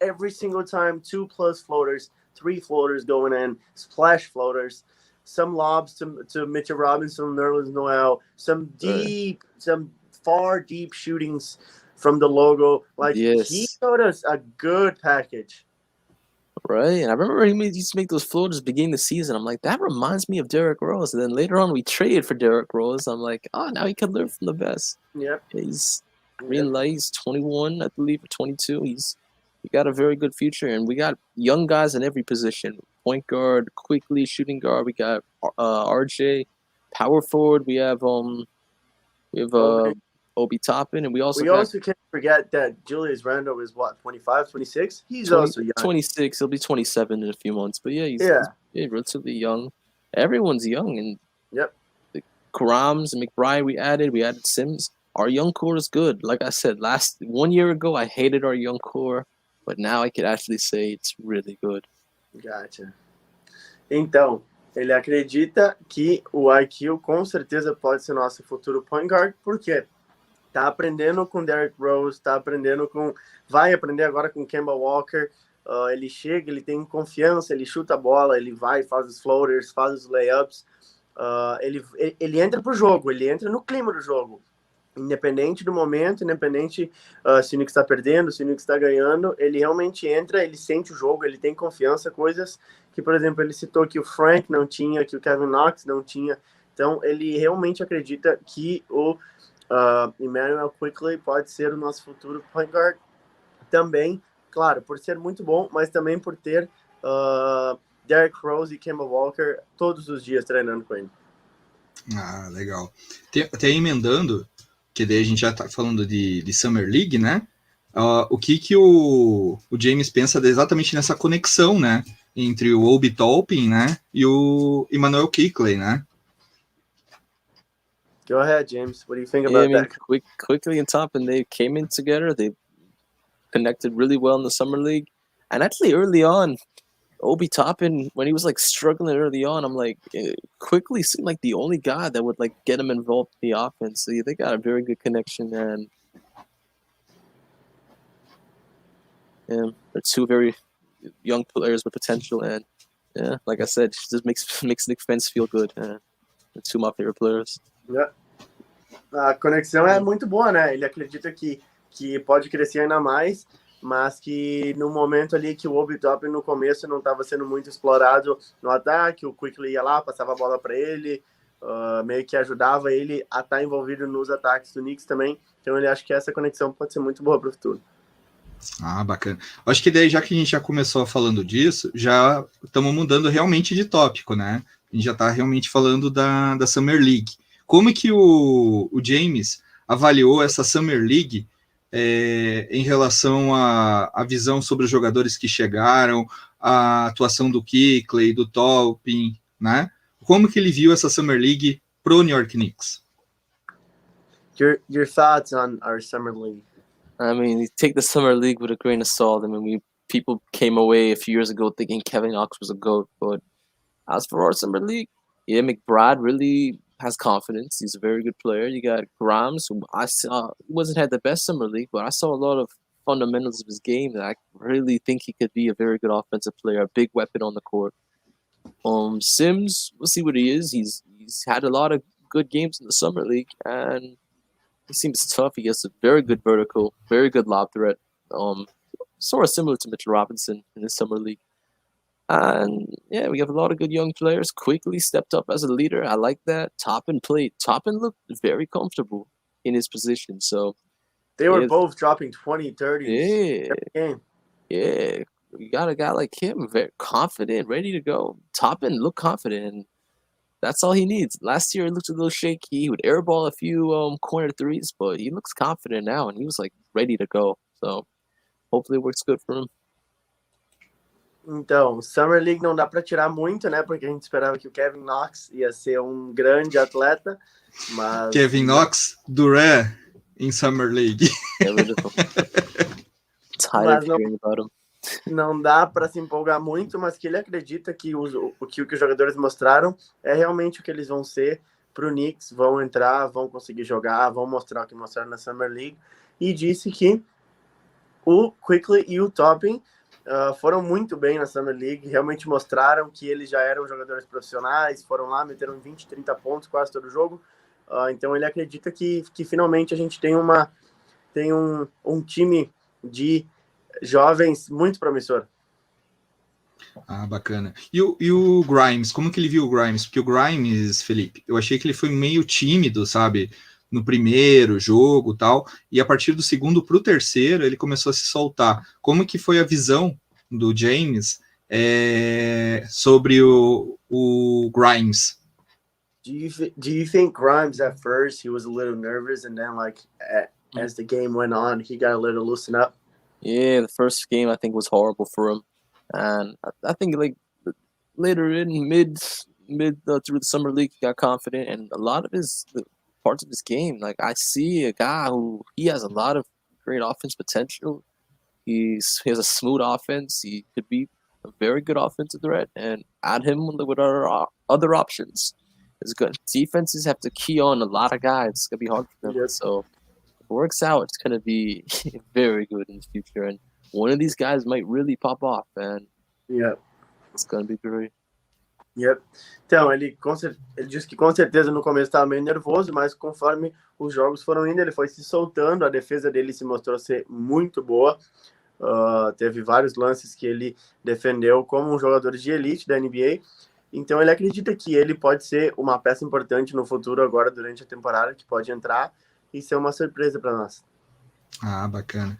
every single time, 2+ floaters, 3 floaters going in, splash floaters, some lobs to Mitchell Robinson, Nerlens Noel, some far deep shootings from the logo. Like he showed us a good package. Right, and I remember he used to make those floaters beginning the season. I'm like, that reminds me of Derrick Rose. And then later on, we traded for Derrick Rose. I'm like, oh, now he can learn from the best. Yep. He's green light. He's 21, I believe, or 22. He got a very good future, and we got young guys in every position. Point guard, quickly shooting guard. We got RJ, power forward. We have Obi Toppin, and we also can't forget that Julius Randle is what, 25, 26? He's also young. 26. He'll be 27 in a few months. But yeah, he's relatively young. Everyone's young, and the Karams and McBride we added Sims. Our young core is good. Like I said, 1 year ago I hated our young core, but now I could actually say it's really good. Gotcha. Então, Ele acredita que o IQ com certeza pode ser nosso futuro point guard, porque tá aprendendo com Derrick Rose, vai aprender agora com Kemba Walker. Ele chega, ele tem confiança, ele chuta a bola, ele vai, faz os floaters, faz os layups. Ele entra pro jogo, ele entra no clima do jogo. Independente do momento, independente se o Knicks está perdendo, se o Knicks está ganhando, ele realmente entra, ele sente o jogo, ele tem confiança, coisas que, por exemplo, ele citou que o Frank não tinha, que o Kevin Knox não tinha. Então, ele realmente acredita que o Immanuel Quickley pode ser o nosso futuro point guard também, claro, por ser muito bom, mas também por ter Derrick Rose e Kemba Walker todos os dias treinando com ele. Ah, legal. Até emendando, que daí a gente já tá falando de Summer League, né? O que o James pensa exatamente nessa conexão, né? Entre o Obi Toppin, né? E o Immanuel Quickley, né? Go ahead, James. What do you think about that? Quickley and Toppin, they came in together. They connected really well in the Summer League. And actually early on, Obi Toppin, when he was like struggling early on, I'm like, Quickley seemed like the only guy that would like get him involved in the offense. So yeah, they got a very good connection, and yeah, they're two very young players with potential, and yeah, like I said, it just makes Knicks fans feel good. They're two of my favorite players. Yeah. A conexão é muito boa, né? Ele acredita que pode crescer ainda mais, mas que no momento ali que o Obi Toppin no começo não estava sendo muito explorado no ataque, o Quickley ia lá, passava a bola para ele, meio que ajudava ele a estar envolvido nos ataques do Knicks também. Então ele acha que essa conexão pode ser muito boa para o futuro. Ah, bacana. Acho que daí, já que a gente já começou falando disso, já estamos mudando realmente de tópico, né? A gente já está realmente falando da Summer League. Como que o James avaliou essa Summer League em relação à visão sobre os jogadores que chegaram, a atuação do Quickley, do Toppin, né? Como que ele viu essa Summer League pro New York Knicks? Your thoughts on our Summer League? I mean, you take the Summer League with a grain of salt. I mean, people came away a few years ago thinking Kevin Knox was a GOAT, but as for our Summer League, yeah, McBride really has confidence. He's a very good player. You got Grimes, who I saw wasn't had the best Summer League, but I saw a lot of fundamentals of his game that I really think he could be a very good offensive player, a big weapon on the court. Sims, we'll see what he is. He's had a lot of good games in the Summer League, and he seems tough. He has a very good vertical, very good lob threat. Sort of similar to Mitchell Robinson in the Summer League. And yeah, we have a lot of good young players. Quickly stepped up as a leader. I like that. Toppin looked very comfortable in his position. So they were both dropping 20, 30s every game. Yeah. You got a guy like him, very confident, ready to go. Toppin looked confident, and that's all he needs. Last year, it looked a little shaky. He would airball a few corner threes, but he looks confident now, and he was like ready to go. So hopefully it works good for him. Então, Summer League não dá para tirar muito, né? Porque a gente esperava que o Kevin Knox ia ser um grande atleta, mas... Kevin Knox, Durant em Summer League. Tired of hearing about him. Não dá para se empolgar muito, mas que ele acredita que o que os jogadores mostraram é realmente o que eles vão ser para o Knicks, vão entrar, vão conseguir jogar, vão mostrar o que mostraram na Summer League, e disse que o Quickley e o Toppin foram muito bem na Summer League, realmente mostraram que eles já eram jogadores profissionais, foram lá, meteram 20, 30 pontos quase todo jogo, então ele acredita que finalmente a gente tem um time de jovens muito promissor. Ah, bacana. E o Grimes, como que ele viu o Grimes? Porque o Grimes, Felipe, eu achei que ele foi meio tímido, sabe? No primeiro jogo e tal, e a partir do segundo para o terceiro ele começou a se soltar. Como que foi a visão do James sobre o Grimes? Do you think Grimes at first he was a little nervous, and then like as the game went on he got a little loosened up? Yeah, the first game I think was horrible for him, and I think like later in mid through the Summer League he got confident, and a lot of his parts of his game, like I see a guy who he has a lot of great offense potential. He has a smooth offense. He could be a very good offensive threat, and add him with our other options. It's good. Defenses have to key on a lot of guys. It's gonna be hard for them. Yep. So if it works out, it's gonna be very good in the future, and one of these guys might really pop off, and Yep. it's gonna be great. Yep. Então, ele disse que com certeza no começo estava meio nervoso, mas conforme os jogos foram indo, ele foi se soltando, a defesa dele se mostrou ser muito boa. Teve vários lances que ele defendeu como um jogador de elite da NBA. Então, ele acredita que ele pode ser uma peça importante no futuro agora, durante a temporada, que pode entrar e ser uma surpresa para nós. Ah, bacana.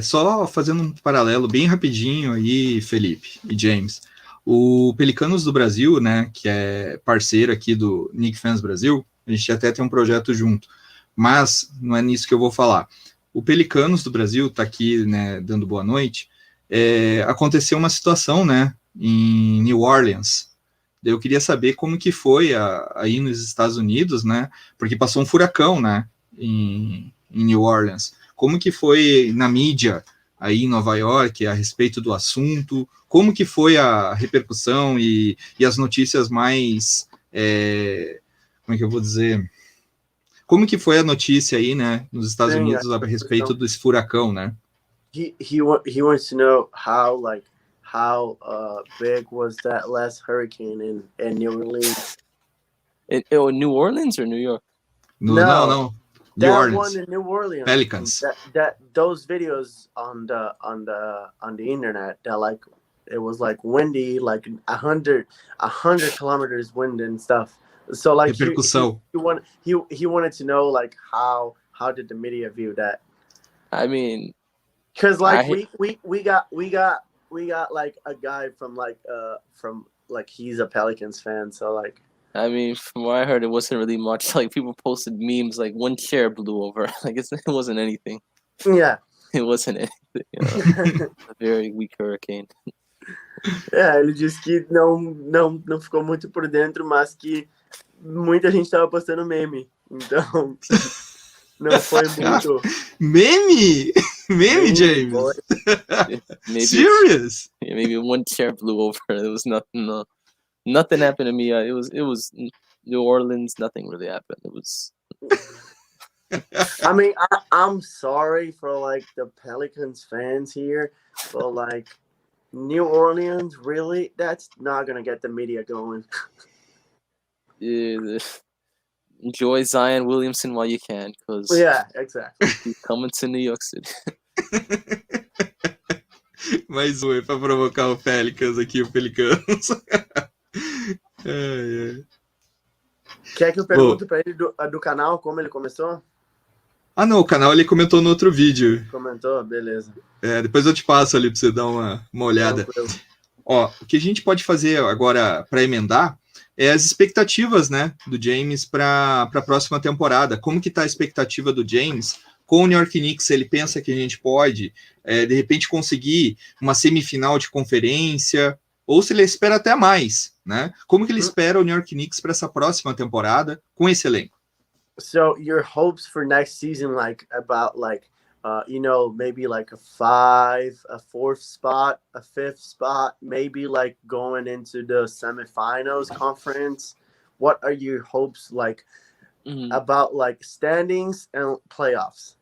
Só fazendo um paralelo bem rapidinho aí, Felipe e James. O Pelicanos do Brasil, né, que é parceiro aqui do Knicks Fans Brasil, a gente até tem um projeto junto, mas não é nisso que eu vou falar. O Pelicanos do Brasil está aqui, né, dando boa noite. Aconteceu uma situação, né, em New Orleans. Eu queria saber como que foi aí nos Estados Unidos, né, porque passou um furacão, né, em New Orleans. Como que foi na mídia aí em Nova York a respeito do assunto? Como que foi a repercussão e as notícias mais... como é que eu vou dizer? Como que foi a notícia aí, né, nos Estados Unidos a respeito desse furacão, né? He wants to know how big was that last hurricane in New Orleans? New Orleans or New York? No. New Orleans. One in New Orleans. Pelicans. Those videos on the internet that like it was like windy, like 100 kilometers wind and stuff. So like repercussão. He wanted to know like how did the media view that? I mean, because like we got like a guy from he's a Pelicans fan, so like. I mean, from what I heard, it wasn't really much. Like, people posted memes, like, one chair blew over. Like, it wasn't anything. Yeah. It wasn't anything. You know? A very weak hurricane. Ele disse que não ficou muito por dentro, mas que muita gente estava postando meme. Então, não foi muito... Meme? Meme, James? Maybe, serious? Yeah, maybe one chair blew over. It was nothing... Nothing happened to me. It was New Orleans. Nothing really happened. It was. I mean, I'm sorry for like the Pelicans fans here, but like New Orleans, really, that's not gonna get the media going. Yeah, enjoy Zion Williamson while you can, because exactly. He's coming to New York City. Mais um para provocar o Pelicans aqui, o Pelicanos. Quer que eu pergunte para ele do canal como ele começou? Ah, não, o canal ele comentou no outro vídeo. Comentou? Beleza. Depois eu te passo ali para você dar uma olhada. Ó, o que a gente pode fazer agora para emendar é as expectativas, né, do James para a próxima temporada. Como que tá a expectativa do James com o New York Knicks? Ele pensa que a gente pode, de repente, conseguir uma semifinal de conferência, ou se ele espera até mais, né? Como que ele espera o New York Knicks para essa próxima temporada com esse elenco? So your hopes for next season, like about like, maybe like a fourth spot, a fifth spot, maybe like going into the semifinals conference. What are your hopes like about like standings and playoffs?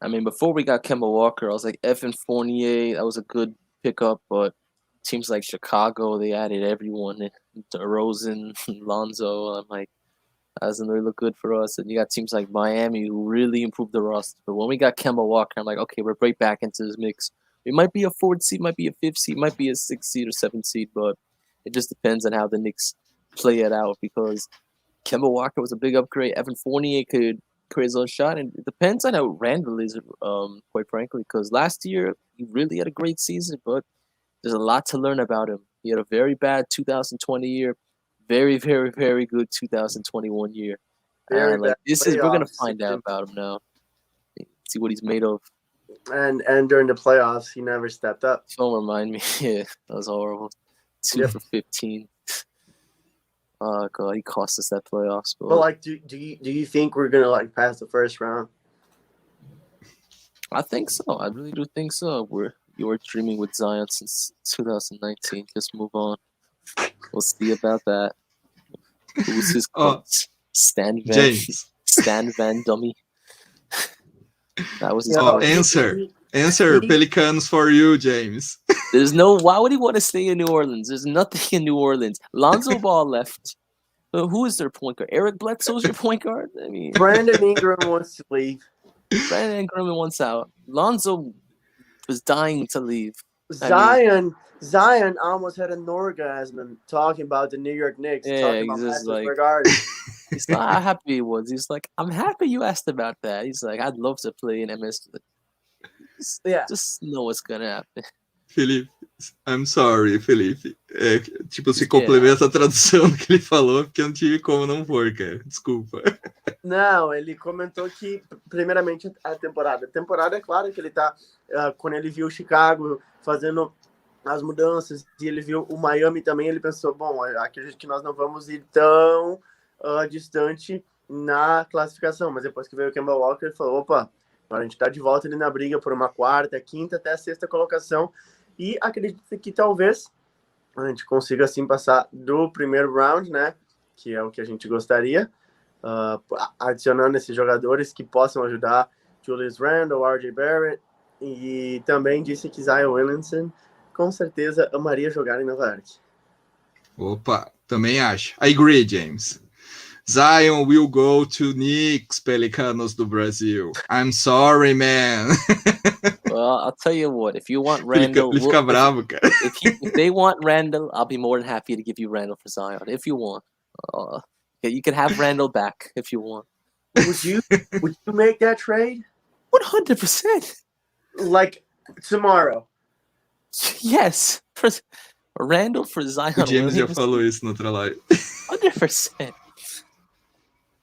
I mean, before we got Kemba Walker, I was like Evan Fournier. That was a good pickup, but teams like Chicago, they added everyone, DeRozan, Lonzo. I'm like, that doesn't really look good for us. And you got teams like Miami who really improved the roster. But when we got Kemba Walker, I'm like, okay, we're right back into this mix. It might be a fourth seed, might be a fifth seed, might be a sixth seed or seventh seed, but it just depends on how the Knicks play it out, because Kemba Walker was a big upgrade. Evan Fournier could create his own shot, and it depends on how Randall is, quite frankly, because last year he really had a great season, but there's a lot to learn about him. He had a very bad 2020 year, very, very, very good 2021 year. And like we're gonna find out about him now. See what he's made of. And during the playoffs, he never stepped up. Don't remind me. Yeah, that was horrible. 2 for 15. Oh god, he cost us that playoffs. But like, do you think we're gonna like pass the first round? I think so. I really do think so. You were dreaming with Zion since 2019. Just move on. We'll see about that. Who's his coach? Stan Van Dummy. That was his answer. Pelicans for you, James. Why would he want to stay in New Orleans? There's nothing in New Orleans. Lonzo Ball left. Who is their point guard? Eric Bledsoe's your point guard? I mean, Brandon Ingram wants to leave. Brandon Ingram wants out. Lonzo was dying to leave. Zion almost had an orgasm talking about the New York Knicks. Talking about Madison Regard. He's not how happy he was. He's like, I'm happy you asked about that. He's like, I'd love to play in MS. Just know what's gonna happen. Felipe, I'm sorry, Felipe. Se complementa a tradução do que ele falou, porque eu não tive como não for, cara. Desculpa. Não, ele comentou que, primeiramente, a temporada. A temporada, é claro que ele tá... quando ele viu o Chicago fazendo as mudanças e ele viu o Miami também, ele pensou, bom, acredito que nós não vamos ir tão distante na classificação. Mas depois que veio o Kemba Walker, ele falou, opa, agora a gente tá de volta ali na briga por uma quarta, quinta, até a sexta colocação. E acredito que talvez a gente consiga, assim, passar do primeiro round, né? Que é o que a gente gostaria. Adicionando esses jogadores que possam ajudar Julius Randle, RJ Barrett, e também disse que Zion Williamson com certeza amaria jogar em Nova York. Opa, também acho. I agree, James. Zion will go to Knicks, Pelicanos do Brasil. I'm sorry, man. Well, I'll tell you what. If you want Randle, ele fica bravo, cara. If they want Randle, I'll be more than happy to give you Randle for Zion. If you want, you can have Randle back if you want. Would you make that trade? 100%. Like tomorrow? Yes. For Randle for Zion. O James já falou isso na outra live. 100%.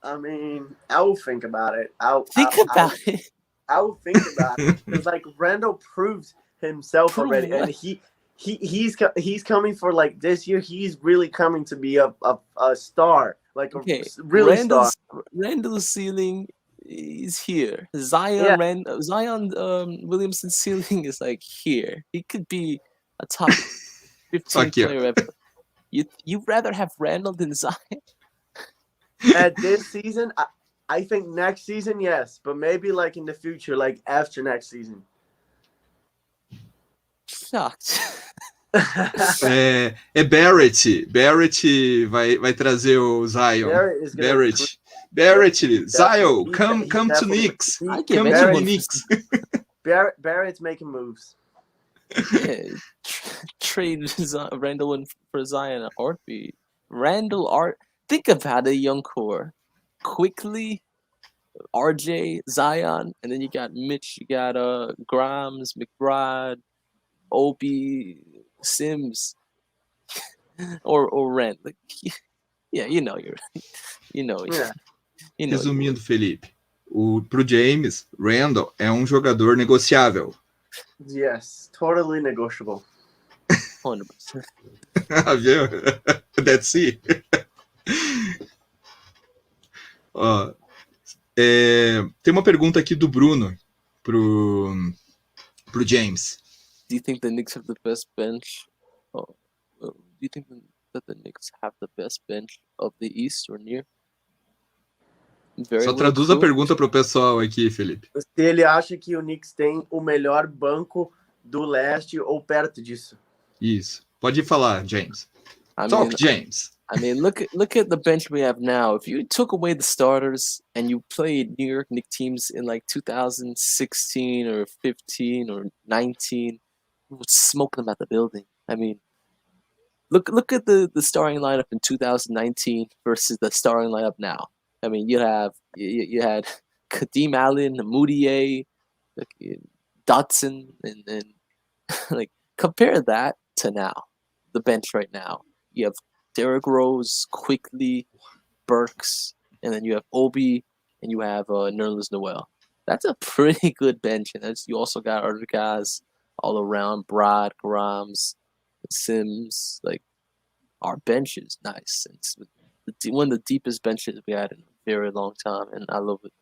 I mean, I will think about it. I'll think about it. Because like Randle proved himself already, what? And he's coming for like this year. He's really coming to be a star, like a really star. Randle's ceiling is here. Zion Williamson's ceiling is like here. He could be a top 15 player ever. You'd rather have Randle than Zion? At this season, I think next season, yes, but maybe like in the future, like after next season. Shocked. Barrett. Barrett vai trazer o Zion. Barrett. Zion, come to Knicks. Come to Knicks. Barrett's making moves. Yeah, trade Randle for Zion or be Randle. Think about a young core. Quickly, RJ, Zion, and then you got Mitch, you got Grimes, McBride, Obi, Sims, or Rand. Like, yeah, Resumindo, Felipe, pro James, Randle é um jogador negociável. Yes, totally negotiable. 100%. That's it. Tem uma pergunta aqui do Bruno pro James. Do you think the Knicks have the best bench? Do you think that the Knicks have the best bench of the East or near? Só traduz a pergunta pro pessoal aqui, Felipe. Se ele acha que o Knicks tem o melhor banco do leste ou perto disso. Isso. Pode falar, James. James. I mean, look at the bench we have now. If you took away the starters and you played New York Knicks teams in like 2016 or 15 or 19, you would smoke them at the building. I mean, look at the starting lineup in 2019 versus the starting lineup now. I mean, you had Kadeem Allen, Moutier, Dotson, and like compare that to now, the bench right now. You have Derrick Rose, Quickly, Burks, and then you have Obi, and you have Nerlens Noel. That's a pretty good bench, and you also got other guys all around, Brad, Grimes, Sims. Like, our bench is nice. It's one of the deepest benches we had in a very long time, and I love it.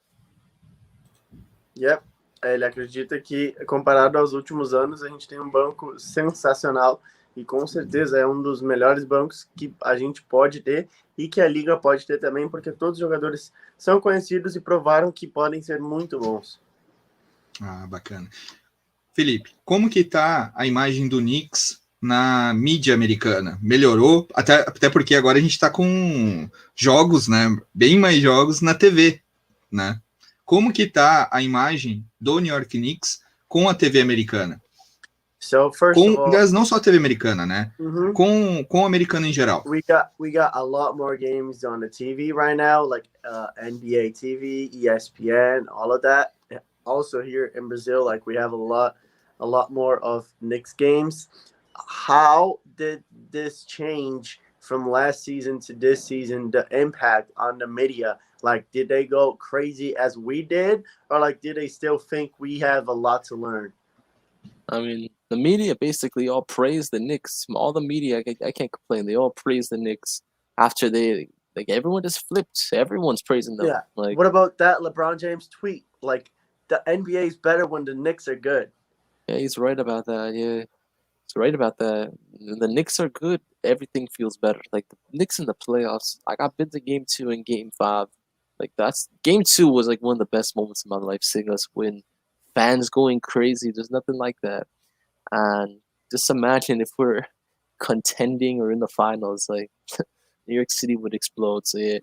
Yep. Ele acredita que, comparado aos últimos anos, a gente tem um banco sensacional e com certeza é um dos melhores bancos que a gente pode ter e que a liga pode ter também, porque todos os jogadores são conhecidos e provaram que podem ser muito bons. Ah, bacana. Felipe, como que tá a imagem do Knicks na mídia americana? Melhorou? Até porque agora a gente está com jogos, né? Bem mais jogos na TV, né? Como que tá a imagem do New York Knicks com a TV americana? So first of all, Não só a TV americana, né? Com a americana em geral. We got a lot more games on the TV right now, like NBA TV, ESPN, all of that. Also here in Brazil, like we have a lot more of Knicks games. How did this change from last season to this season? The impact on the media, like did they go crazy as we did, or like did they still think we have a lot to learn? I mean, the media basically all praise the Knicks. All the media, I can't complain. They all praise the Knicks after everyone just flipped. Everyone's praising them. Yeah. Like, what about that LeBron James tweet? Like, the NBA is better when the Knicks are good. Yeah, he's right about that. Yeah, he's right about that. When the Knicks are good, everything feels better. Like the Knicks in the playoffs. Like I've been to Game 2 and Game 5. Like Game 2 was like one of the best moments of my life. Seeing us win, fans going crazy. There's nothing like that. And just imagine if we're contending or in the finals, like New York City would explode. So yeah,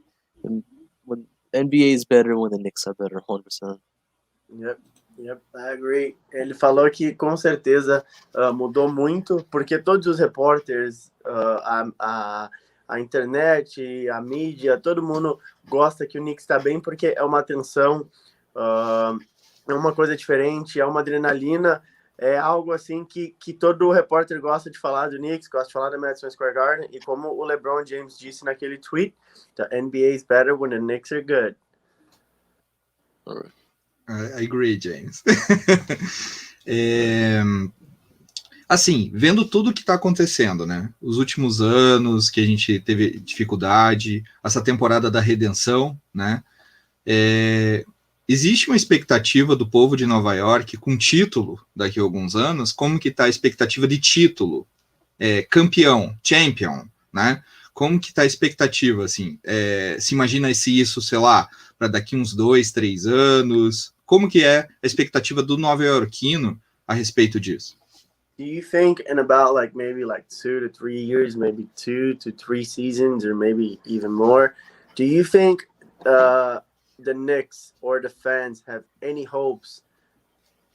when NBA is better when the Knicks are better, 100%. Yep, I agree. Ele falou que com certeza mudou muito, porque todos os repórteres, a internet, a mídia, todo mundo gosta que o Knicks está bem, porque é uma atenção, é uma coisa diferente, é uma adrenalina, é algo assim que todo repórter gosta de falar do Knicks, gosta de falar da Madison Square Garden, e como o LeBron James disse naquele tweet, the NBA is better when the Knicks are good. I agree, James. Assim, vendo tudo que está acontecendo, né? Os últimos anos que a gente teve dificuldade, essa temporada da redenção, né? Existe uma expectativa do povo de Nova York com título daqui a alguns anos? Como que está a expectativa de título? Campeão, champion, né? Como que está a expectativa, assim? Se imagina se isso, sei lá, para daqui uns 2, 3 anos? Como que é a expectativa do nova-iorquino a respeito disso? Do you think in about maybe 2 to 3 years, maybe 2 to 3 seasons, or maybe even more, do you think the Knicks or the fans have any hopes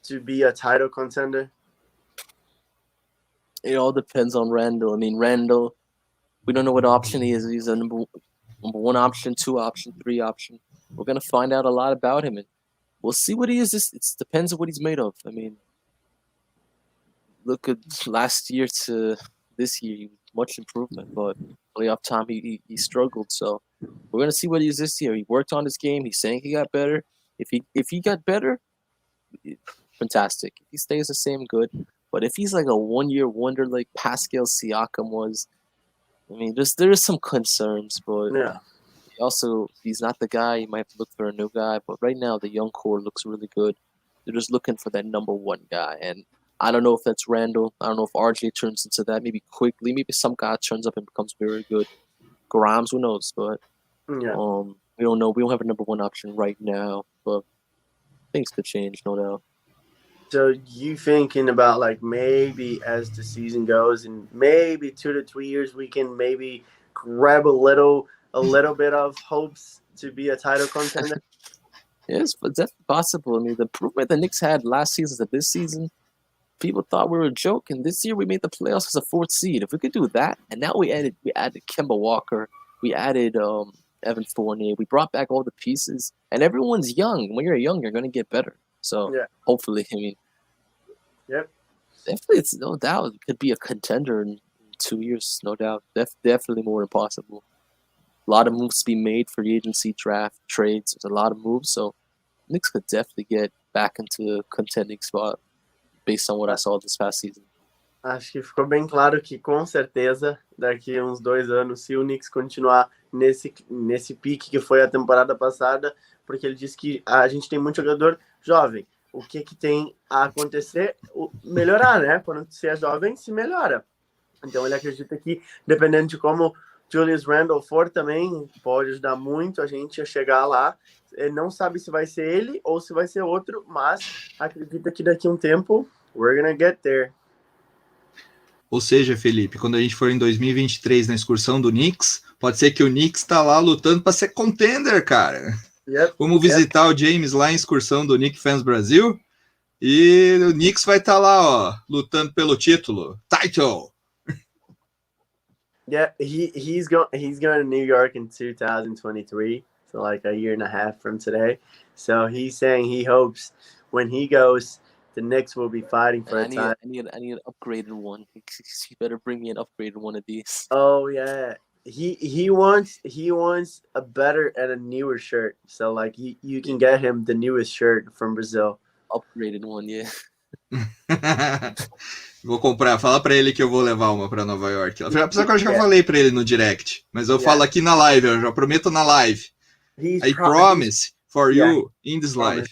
to be a title contender? It all depends on Randall. I mean, Randall, we don't know what option he is. He's a number 1 option, 2 option, 3 option. We're going to find out a lot about him, and we'll see what he is. It depends on what he's made of. I mean, look at last year to this year, much improvement, but playoff time he struggled. So we're gonna see what he is this year. He worked on his game. He's saying he got better. If he got better, fantastic. If he stays the same, good. But if he's like a 1-year wonder like Pascal Siakam was, I mean, there is some concerns, but Yeah. Also, if he's not the guy, you might have to look for a new guy. But right now, the young core looks really good. They're just looking for that number 1 guy. And I don't know if that's Randall. I don't know if RJ turns into that. Maybe quickly. Maybe some guy turns up and becomes very good. Grimes, who knows? But Yeah. we don't know. We don't have a number 1 option right now. But things could change, no doubt. So you thinking about maybe as the season goes, and maybe 2 to 3 years, we can maybe grab a little bit of hopes to be a title contender? Yes, but that's possible. I mean, the improvement the Knicks had last season to this season, people thought we were a joke. And this year we made the playoffs as a 4th seed. If we could do that, and now we added Kemba Walker, we added Evan Fournier, we brought back all the pieces, and everyone's young. When you're young, you're going to get better. So Yeah. hopefully, I mean, Yep. definitely, it's no doubt it could be a contender in 2 years, no doubt. Definitely more than possible. A lot of moves to be made for the agency, draft, trades. There's a lot of moves, so Knicks could definitely get back into a contending spot based on what I saw this past season. Acho que ficou bem claro que, com certeza, daqui a uns 2 anos, se o Knicks continuar nesse pique que foi a temporada passada, porque ele disse que a gente tem muito jogador jovem, o que tem a acontecer, melhorar, né? Quando você é jovem, se melhora. Então ele acredita que, dependendo de como Julius Randle for também, pode ajudar muito a gente a chegar lá. Ele não sabe se vai ser ele ou se vai ser outro, mas acredita que daqui a um tempo, we're gonna get there. Ou seja, Felipe, quando a gente for em 2023 na excursão do Knicks, pode ser que o Knicks tá lá lutando para ser contender, cara. Vamos visitar o James lá em excursão do Knicks Fans Brasil e o Knicks vai estar lá, ó, lutando pelo título. Title! Yeah, he's going to New York in 2023, so like a year and a half from today. So he's saying he hopes when he goes, the Knicks will be fighting for a time. I need an upgraded one. You better bring me an upgraded one of these. Oh yeah, he wants a better and a newer shirt. So like you can get him the newest shirt from Brazil. Upgraded one, yeah. Vou comprar, fala pra ele que eu vou levar uma pra Nova York. Apesar que eu já falei pra ele no direct, mas eu falo aqui na live, eu já prometo na live. I promise for you in this live.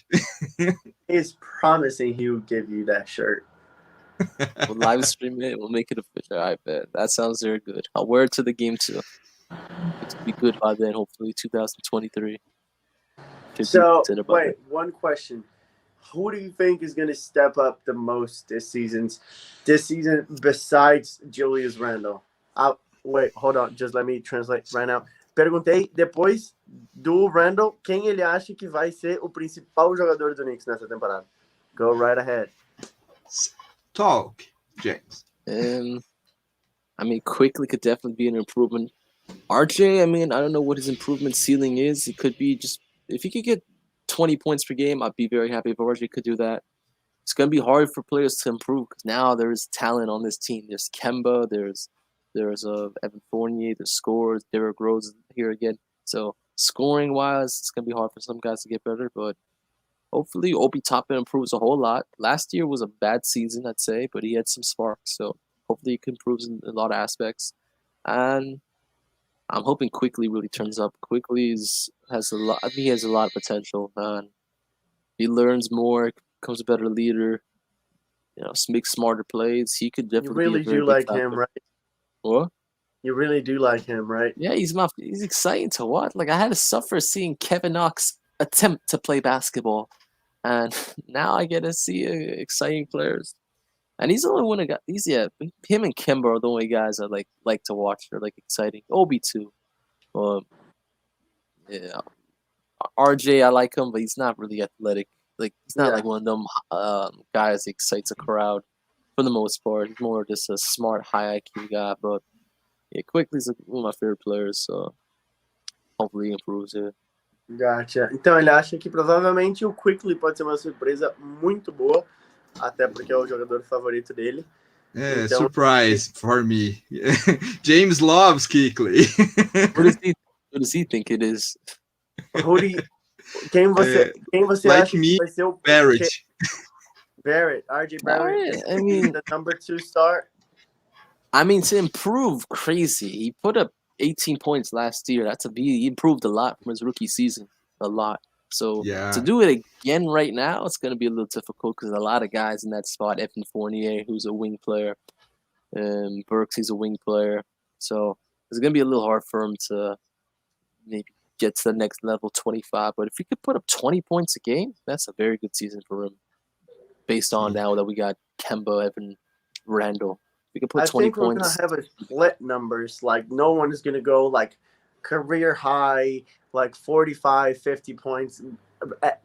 He's promising he will give you that shirt. We'll live stream it, we'll make it official. I bet. That sounds very good. I'll wear it to the game too. It'll be good by then, hopefully 2023. So, wait, one question. Who do you think is going to step up the most this season besides Julius Randle? Wait, hold on. Just let me translate right now. Perguntei, depois do Randle, quem ele acha que vai ser o principal jogador do Knicks nessa temporada? Go right ahead. Talk, James. I mean, quickly could definitely be an improvement. RJ, I mean, I don't know what his improvement ceiling is. It could be just, if he could get 20 points per game, I'd be very happy if RJ could do that. It's going to be hard for players to improve because now there's talent on this team. There's Kemba, there's Evan Fournier, there's scores, Derrick Rose here again. So scoring-wise, it's going to be hard for some guys to get better, but hopefully Obi Toppin improves a whole lot. Last year was a bad season, I'd say, but he had some sparks. So hopefully he improves in a lot of aspects. And I'm hoping Quickly really turns up. Quickly has a lot. I think he has a lot of potential. He learns more, becomes a better leader. You know, makes smarter plays. He could definitely. You really do like him, right? What? You really do like him, right? Yeah, he's exciting to watch. Like I had to suffer seeing Kevin Knox attempt to play basketball, and now I get to see exciting players. And he's the only one him and Kemba are the only guys I like to watch. They're like exciting. Obi too. Yeah. RJ, I like him, but he's not really athletic. Like he's not like one of them guys that excites a crowd for the most part. He's more just a smart, high IQ guy. But yeah, Quickly's one of my favorite players, so hopefully he improves it. Gotcha. Então ele acha que provavelmente o Quickly pode ser uma surpresa muito boa. Até porque é o jogador favorito dele. Então, surprise for me. James loves Quickly. Who does he think it is? Quem você like acha me, que vai ser o Barrett? Barrett, RJ Barrett. I mean, the number 2 star. I mean, to improve crazy. He put up 18 points last year. He improved a lot from his rookie season. A lot. So to do it again right now, it's going to be a little difficult because a lot of guys in that spot. Evan Fournier, who's a wing player, Burks, he's a wing player. So it's going to be a little hard for him to maybe get to the next level, 25. But if he could put up 20 points a game, that's a very good season for him. Based on now that we got Kemba, Evan, Randall. We can put 20 points. We're going to have a split numbers. Like no one is going to go like career high, like 45, 50 points.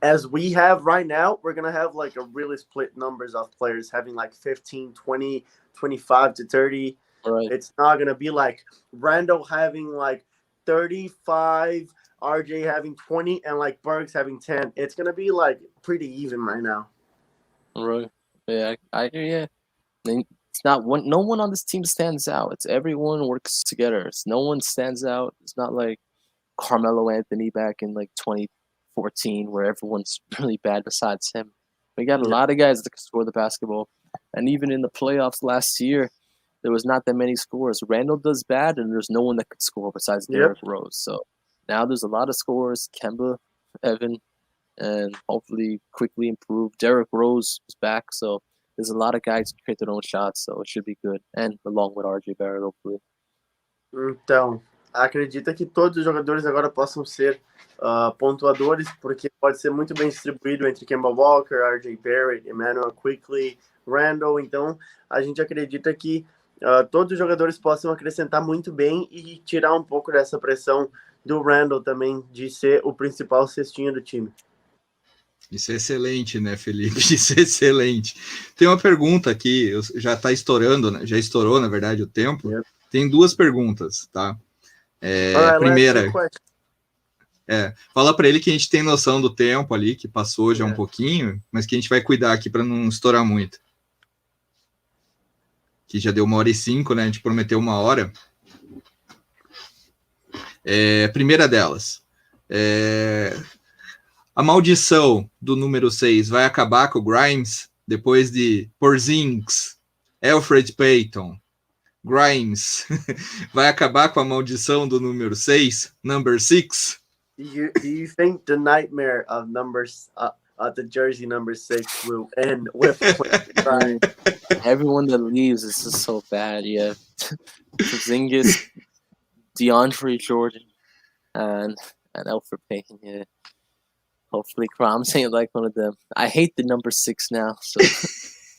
As we have right now, we're going to have like a really split numbers of players having like 15, 20, 25 to 30. Right. It's not going to be like Randall having like 35, RJ having 20, and like Burks having 10. It's going to be like pretty even right now. Right. Yeah, I hear you. It's not one. No one on this team stands out. It's everyone works together. No one stands out. It's not like Carmelo Anthony back in like 2014 where everyone's really bad besides him. We got a lot of guys that can score the basketball. And even in the playoffs last year, there was not that many scores. Randall does bad, and there's no one that could score besides Derrick Rose. So now there's a lot of scores. Kemba, Evan, and hopefully quickly improve. Derrick Rose is back, so there's a lot of guys who create their own shots, so it should be good. And along with RJ Barrett, hopefully. Então, acredita que todos os jogadores agora possam ser pontuadores, porque pode ser muito bem distribuído entre Kemba Walker, RJ Barrett, Emmanuel Quickley, Randall. Então, a gente acredita que todos os jogadores possam acrescentar muito bem e tirar um pouco dessa pressão do Randall também, de ser o principal cestinha do time. Isso é excelente, né, Felipe? Isso é excelente. Tem uma pergunta aqui, já está estourando, né? Já estourou, na verdade, o tempo. Yep. Tem duas perguntas, tá? Primeira, fala para ele que a gente tem noção do tempo ali, que passou já um pouquinho, mas que a gente vai cuidar aqui para não estourar muito. Que já deu 1h05, né? A gente prometeu 1 hora. Primeira delas. A maldição do número 6 vai acabar com o Grimes depois de Porzingis, Elfrid Payton, Grimes. Vai acabar com a maldição do número 6, number 6? Do you think the nightmare of the jersey number 6 will end with Grimes? Everyone that leaves is just so bad. Yeah, Porzingis, DeAndre Jordan, and Elfrid Payton. Yeah. Hopefully, Grimes ain't like one of them. I hate the number 6 now, so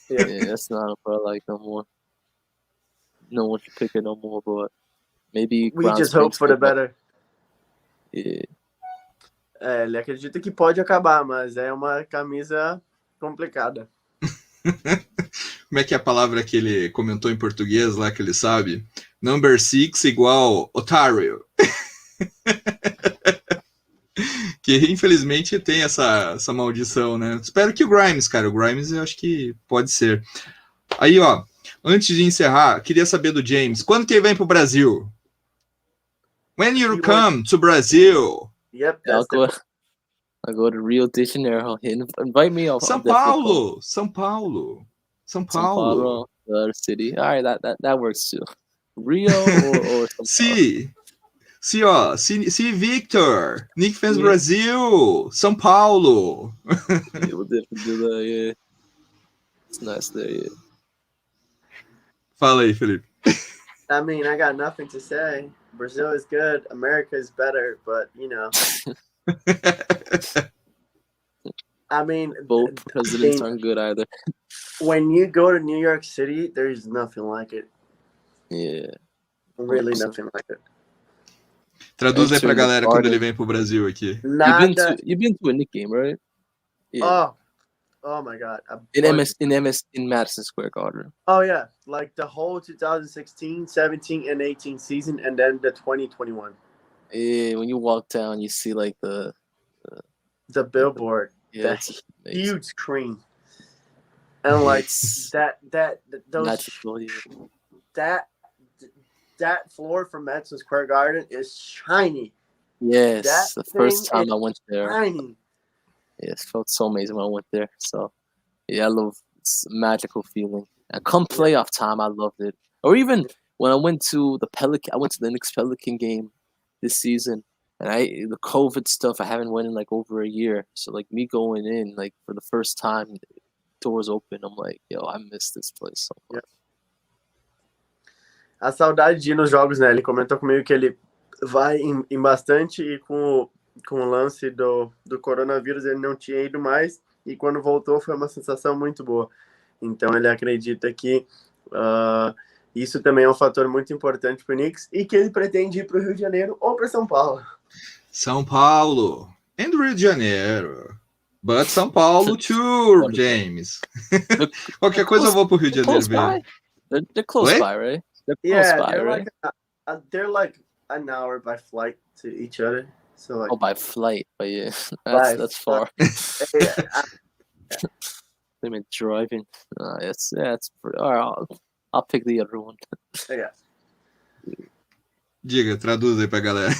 yeah, that's not a part I like no more. No one should pick it no more, but maybe we just hope for the better. Yeah. Ele acredita que pode acabar, mas é uma camisa complicada. Como é que é a palavra que ele comentou em português lá, que ele sabe? Number 6 igual otário. Que infelizmente tem essa maldição, né? Espero que o Grimes, cara, o Grimes eu acho que pode ser. Aí, ó, antes de encerrar, queria saber do James, quando que ele vem pro Brasil? When you come to Brazil? Yep, I'll go to Rio de Janeiro. Invite me. São Paulo. The other city. All right, that works too. Rio or São Paulo. Se Victor, Knicks Fans Brasil, São Paulo. Yeah, we'll definitely do that, yeah. It's nice there, yeah. Fala aí, Felipe. I mean, I got nothing to say. Brazil is good, America is better, but, you know. I mean, both presidents aren't good either. When you go to New York City, there's nothing like it. Yeah. Really nothing like it. Traduz aí pra galera quando ele vem pro Brasil aqui. You've been to a Knicks game, right? Yeah. Oh my God. In Madison Square Garden. Oh yeah, like the whole 2016, 17, and 18 season, and then the 2021. Yeah, when you walk down, you see like the billboard, that huge screen, and like that floor from Madison Square Garden is shiny. Yes, the first time I went there. Shiny. Yes, felt so amazing when I went there. So, yeah, I love it's a magical feeling. And come playoff time, I loved it. Or even when I went to the Knicks Pelican game this season, and the COVID stuff, I haven't went in like over a year. So like me going in like for the first time, doors open, I'm like, yo, I miss this place so much. A saudade de ir nos jogos, né? Ele comentou comigo que ele vai em bastante e com o lance do coronavírus ele não tinha ido mais e quando voltou foi uma sensação muito boa. Então ele acredita que isso também é um fator muito importante para o Knicks e que ele pretende ir para o Rio de Janeiro ou para São Paulo. São Paulo and Rio de Janeiro. But São Paulo too, James. Qualquer coisa eu vou para o Rio de Janeiro ver. They're close by, right? They're close by, they're right? They're like an hour by flight to each other. So like, by flight, but yeah, that's far. They've been driving. It's pretty, all right, I'll pick the other one. Yeah. Diga, traduz aí pra galera.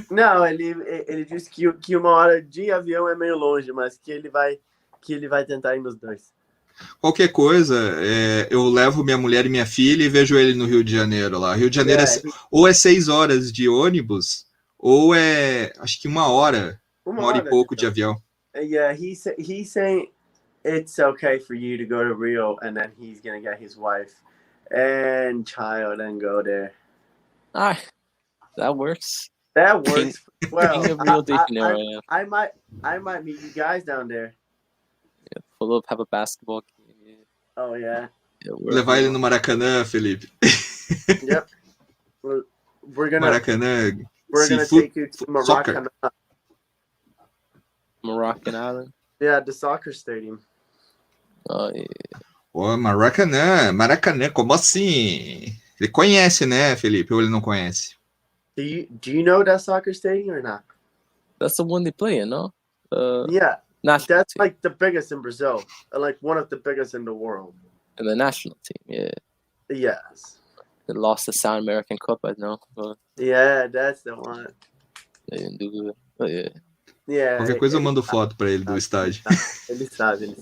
Não, ele disse que 1 hora de avião é meio longe, mas que ele vai tentar ir nos dois. Qualquer coisa, eu levo minha mulher e minha filha e vejo ele no Rio de Janeiro lá. Rio de Janeiro ou é 6 horas de ônibus, ou é, acho que 1 hora, 1 hora e pouco de avião. Yeah, he's saying it's okay for you to go to Rio, and then he's gonna get his wife and child and go there. Ah, that works. That works well. King of Rio de Janeiro, yeah. I might meet you guys down there. Yeah, pull up, have a basketball game. Yeah. Oh yeah. Levar ele no Maracanã, Felipe. Yep. We're gonna Maracanã. take you to Morocco. Moroccan Island. Yeah, the soccer stadium. Oh yeah. Pô, Maracanã, como assim? Ele conhece, né, Felipe? Ou ele não conhece? Do you know that soccer stadium or not? That's the one they play in, no? Yeah. National That's team. like the biggest in Brazil, like one of the biggest in the world. And the national team, yeah. Yes. They lost the South American Cup, I know. But Yeah, that's the one. they didn't do good. But yeah. Yeah. Qualquer coisa eu mando foto pra ele do estádio. Ele sabe.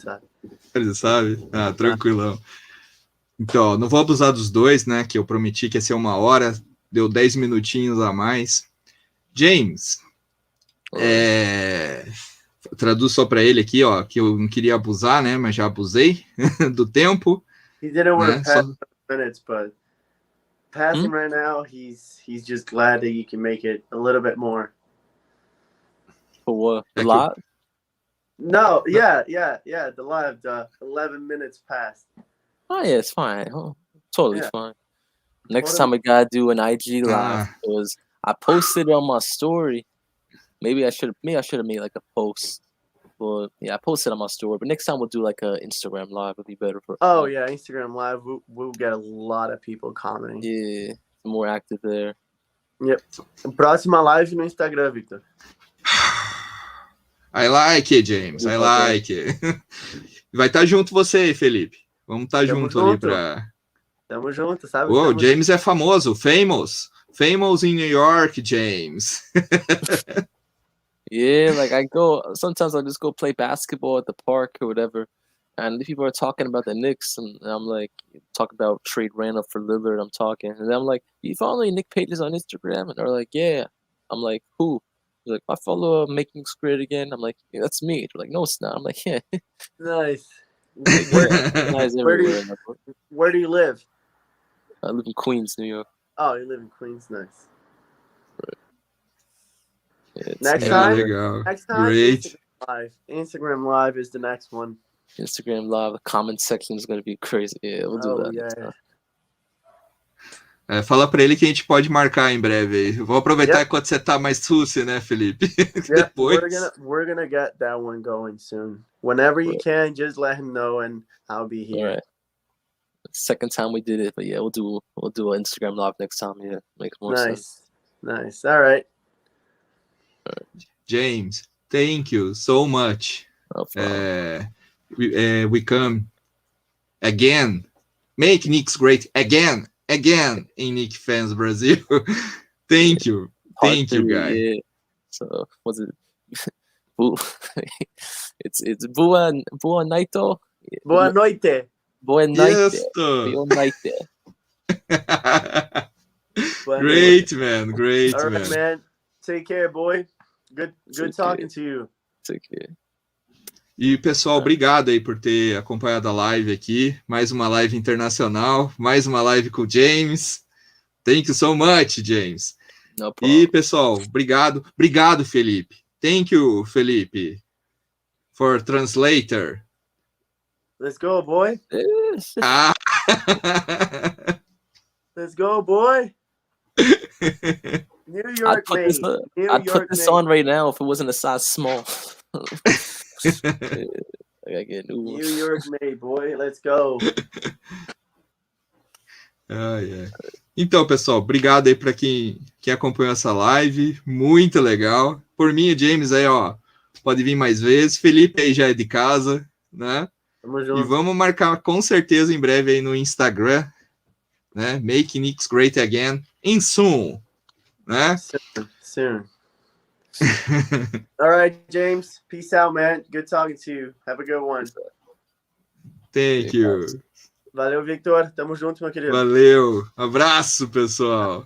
Ele sabe? Ah, tranquilão. Então, não vou abusar dos dois, né? Que eu prometi que ia ser 1 hora. Deu 10 minutinhos a mais. James, traduz só para ele aqui, ó, que eu não queria abusar, né? Mas já abusei do tempo. He didn't want to pass Só... minutes, but passing right now, he's just glad that you can make it a little bit more. For what? A lot? No, yeah. The live, 11 minutes passed. Oh yeah, it's fine. Oh, totally fine. Next What time I gotta do an IG live because I posted on my story. Maybe I should have made like a post. But yeah, I posted on my story. But next time we'll do like a Instagram live. It'll be better for. Oh yeah, Instagram live. We'll get a lot of people commenting. Yeah, more active there. Yep. Próxima live no Instagram, Victor. I like it, James. I like it. Vai estar junto você aí, Felipe. Vamos estar junto ali pra... Tamo junto, sabe? Uou, James é famoso. Famous in New York, James. Yeah, like sometimes I just go play basketball at the park or whatever. And people are talking about the Knicks, and I'm like, talk about trade Randall for Lillard. I'm talking, and I'm like, you follow any Nick pages on Instagram? And they're like, yeah. I'm like, who? They're like, I follow Making Knicks Great Again. I'm like, yeah, that's me. They're like, no, it's not. I'm like, yeah. Nice. Where do you live? I live in Queens, New York. Oh, you live in Queens, nice. Right. Yeah, next time, great. Instagram Live is the next one. Instagram Live, the comment section is going to be crazy. Yeah, we'll do that. Yeah. Fala pra ele que a gente pode marcar em breve aí. Vou aproveitar enquanto você tá mais sucio, né, Felipe? Depois. We're gonna get that one going soon. Whenever you can, just let him know and I'll be here. All right. Second time we did it, but yeah, we'll do an Instagram Live next time. Yeah, makes more sense. Nice. All right. James, thank you so much. We come again. Make Knicks great again in Knicks Fans Brasil. Thank you, guys. Yeah. So was it? It's boa noite. Boa noite. Boa noite. Yes, boa noite. Great, man. All right, man. Take care, boy. Good talking to you. Take care. E, pessoal, obrigado aí por ter acompanhado a live aqui. Mais uma live internacional, mais uma live com o James. Thank you so much, James. No problem. E, pessoal, obrigado. Obrigado, Felipe. Thank you, Felipe, for translator. Let's go, boy. Ah. Let's go, boy. New York, I'd put this on right now if it wasn't a size small. I gotta get new York made, boy. Let's go. Então, pessoal, obrigado aí para quem acompanhou essa live. Muito legal. Por mim, o James aí, ó, pode vir mais vezes. Felipe aí já é de casa, né? Tamo junto. E vamos marcar com certeza em breve aí no Instagram, né? Make Knicks Great Again in soon, né? Soon. All right, James. Peace out, man. Good talking to you. Have a good one. Thank you. Valeu, Victor. Tamo junto, meu querido. Valeu. Abraço, pessoal.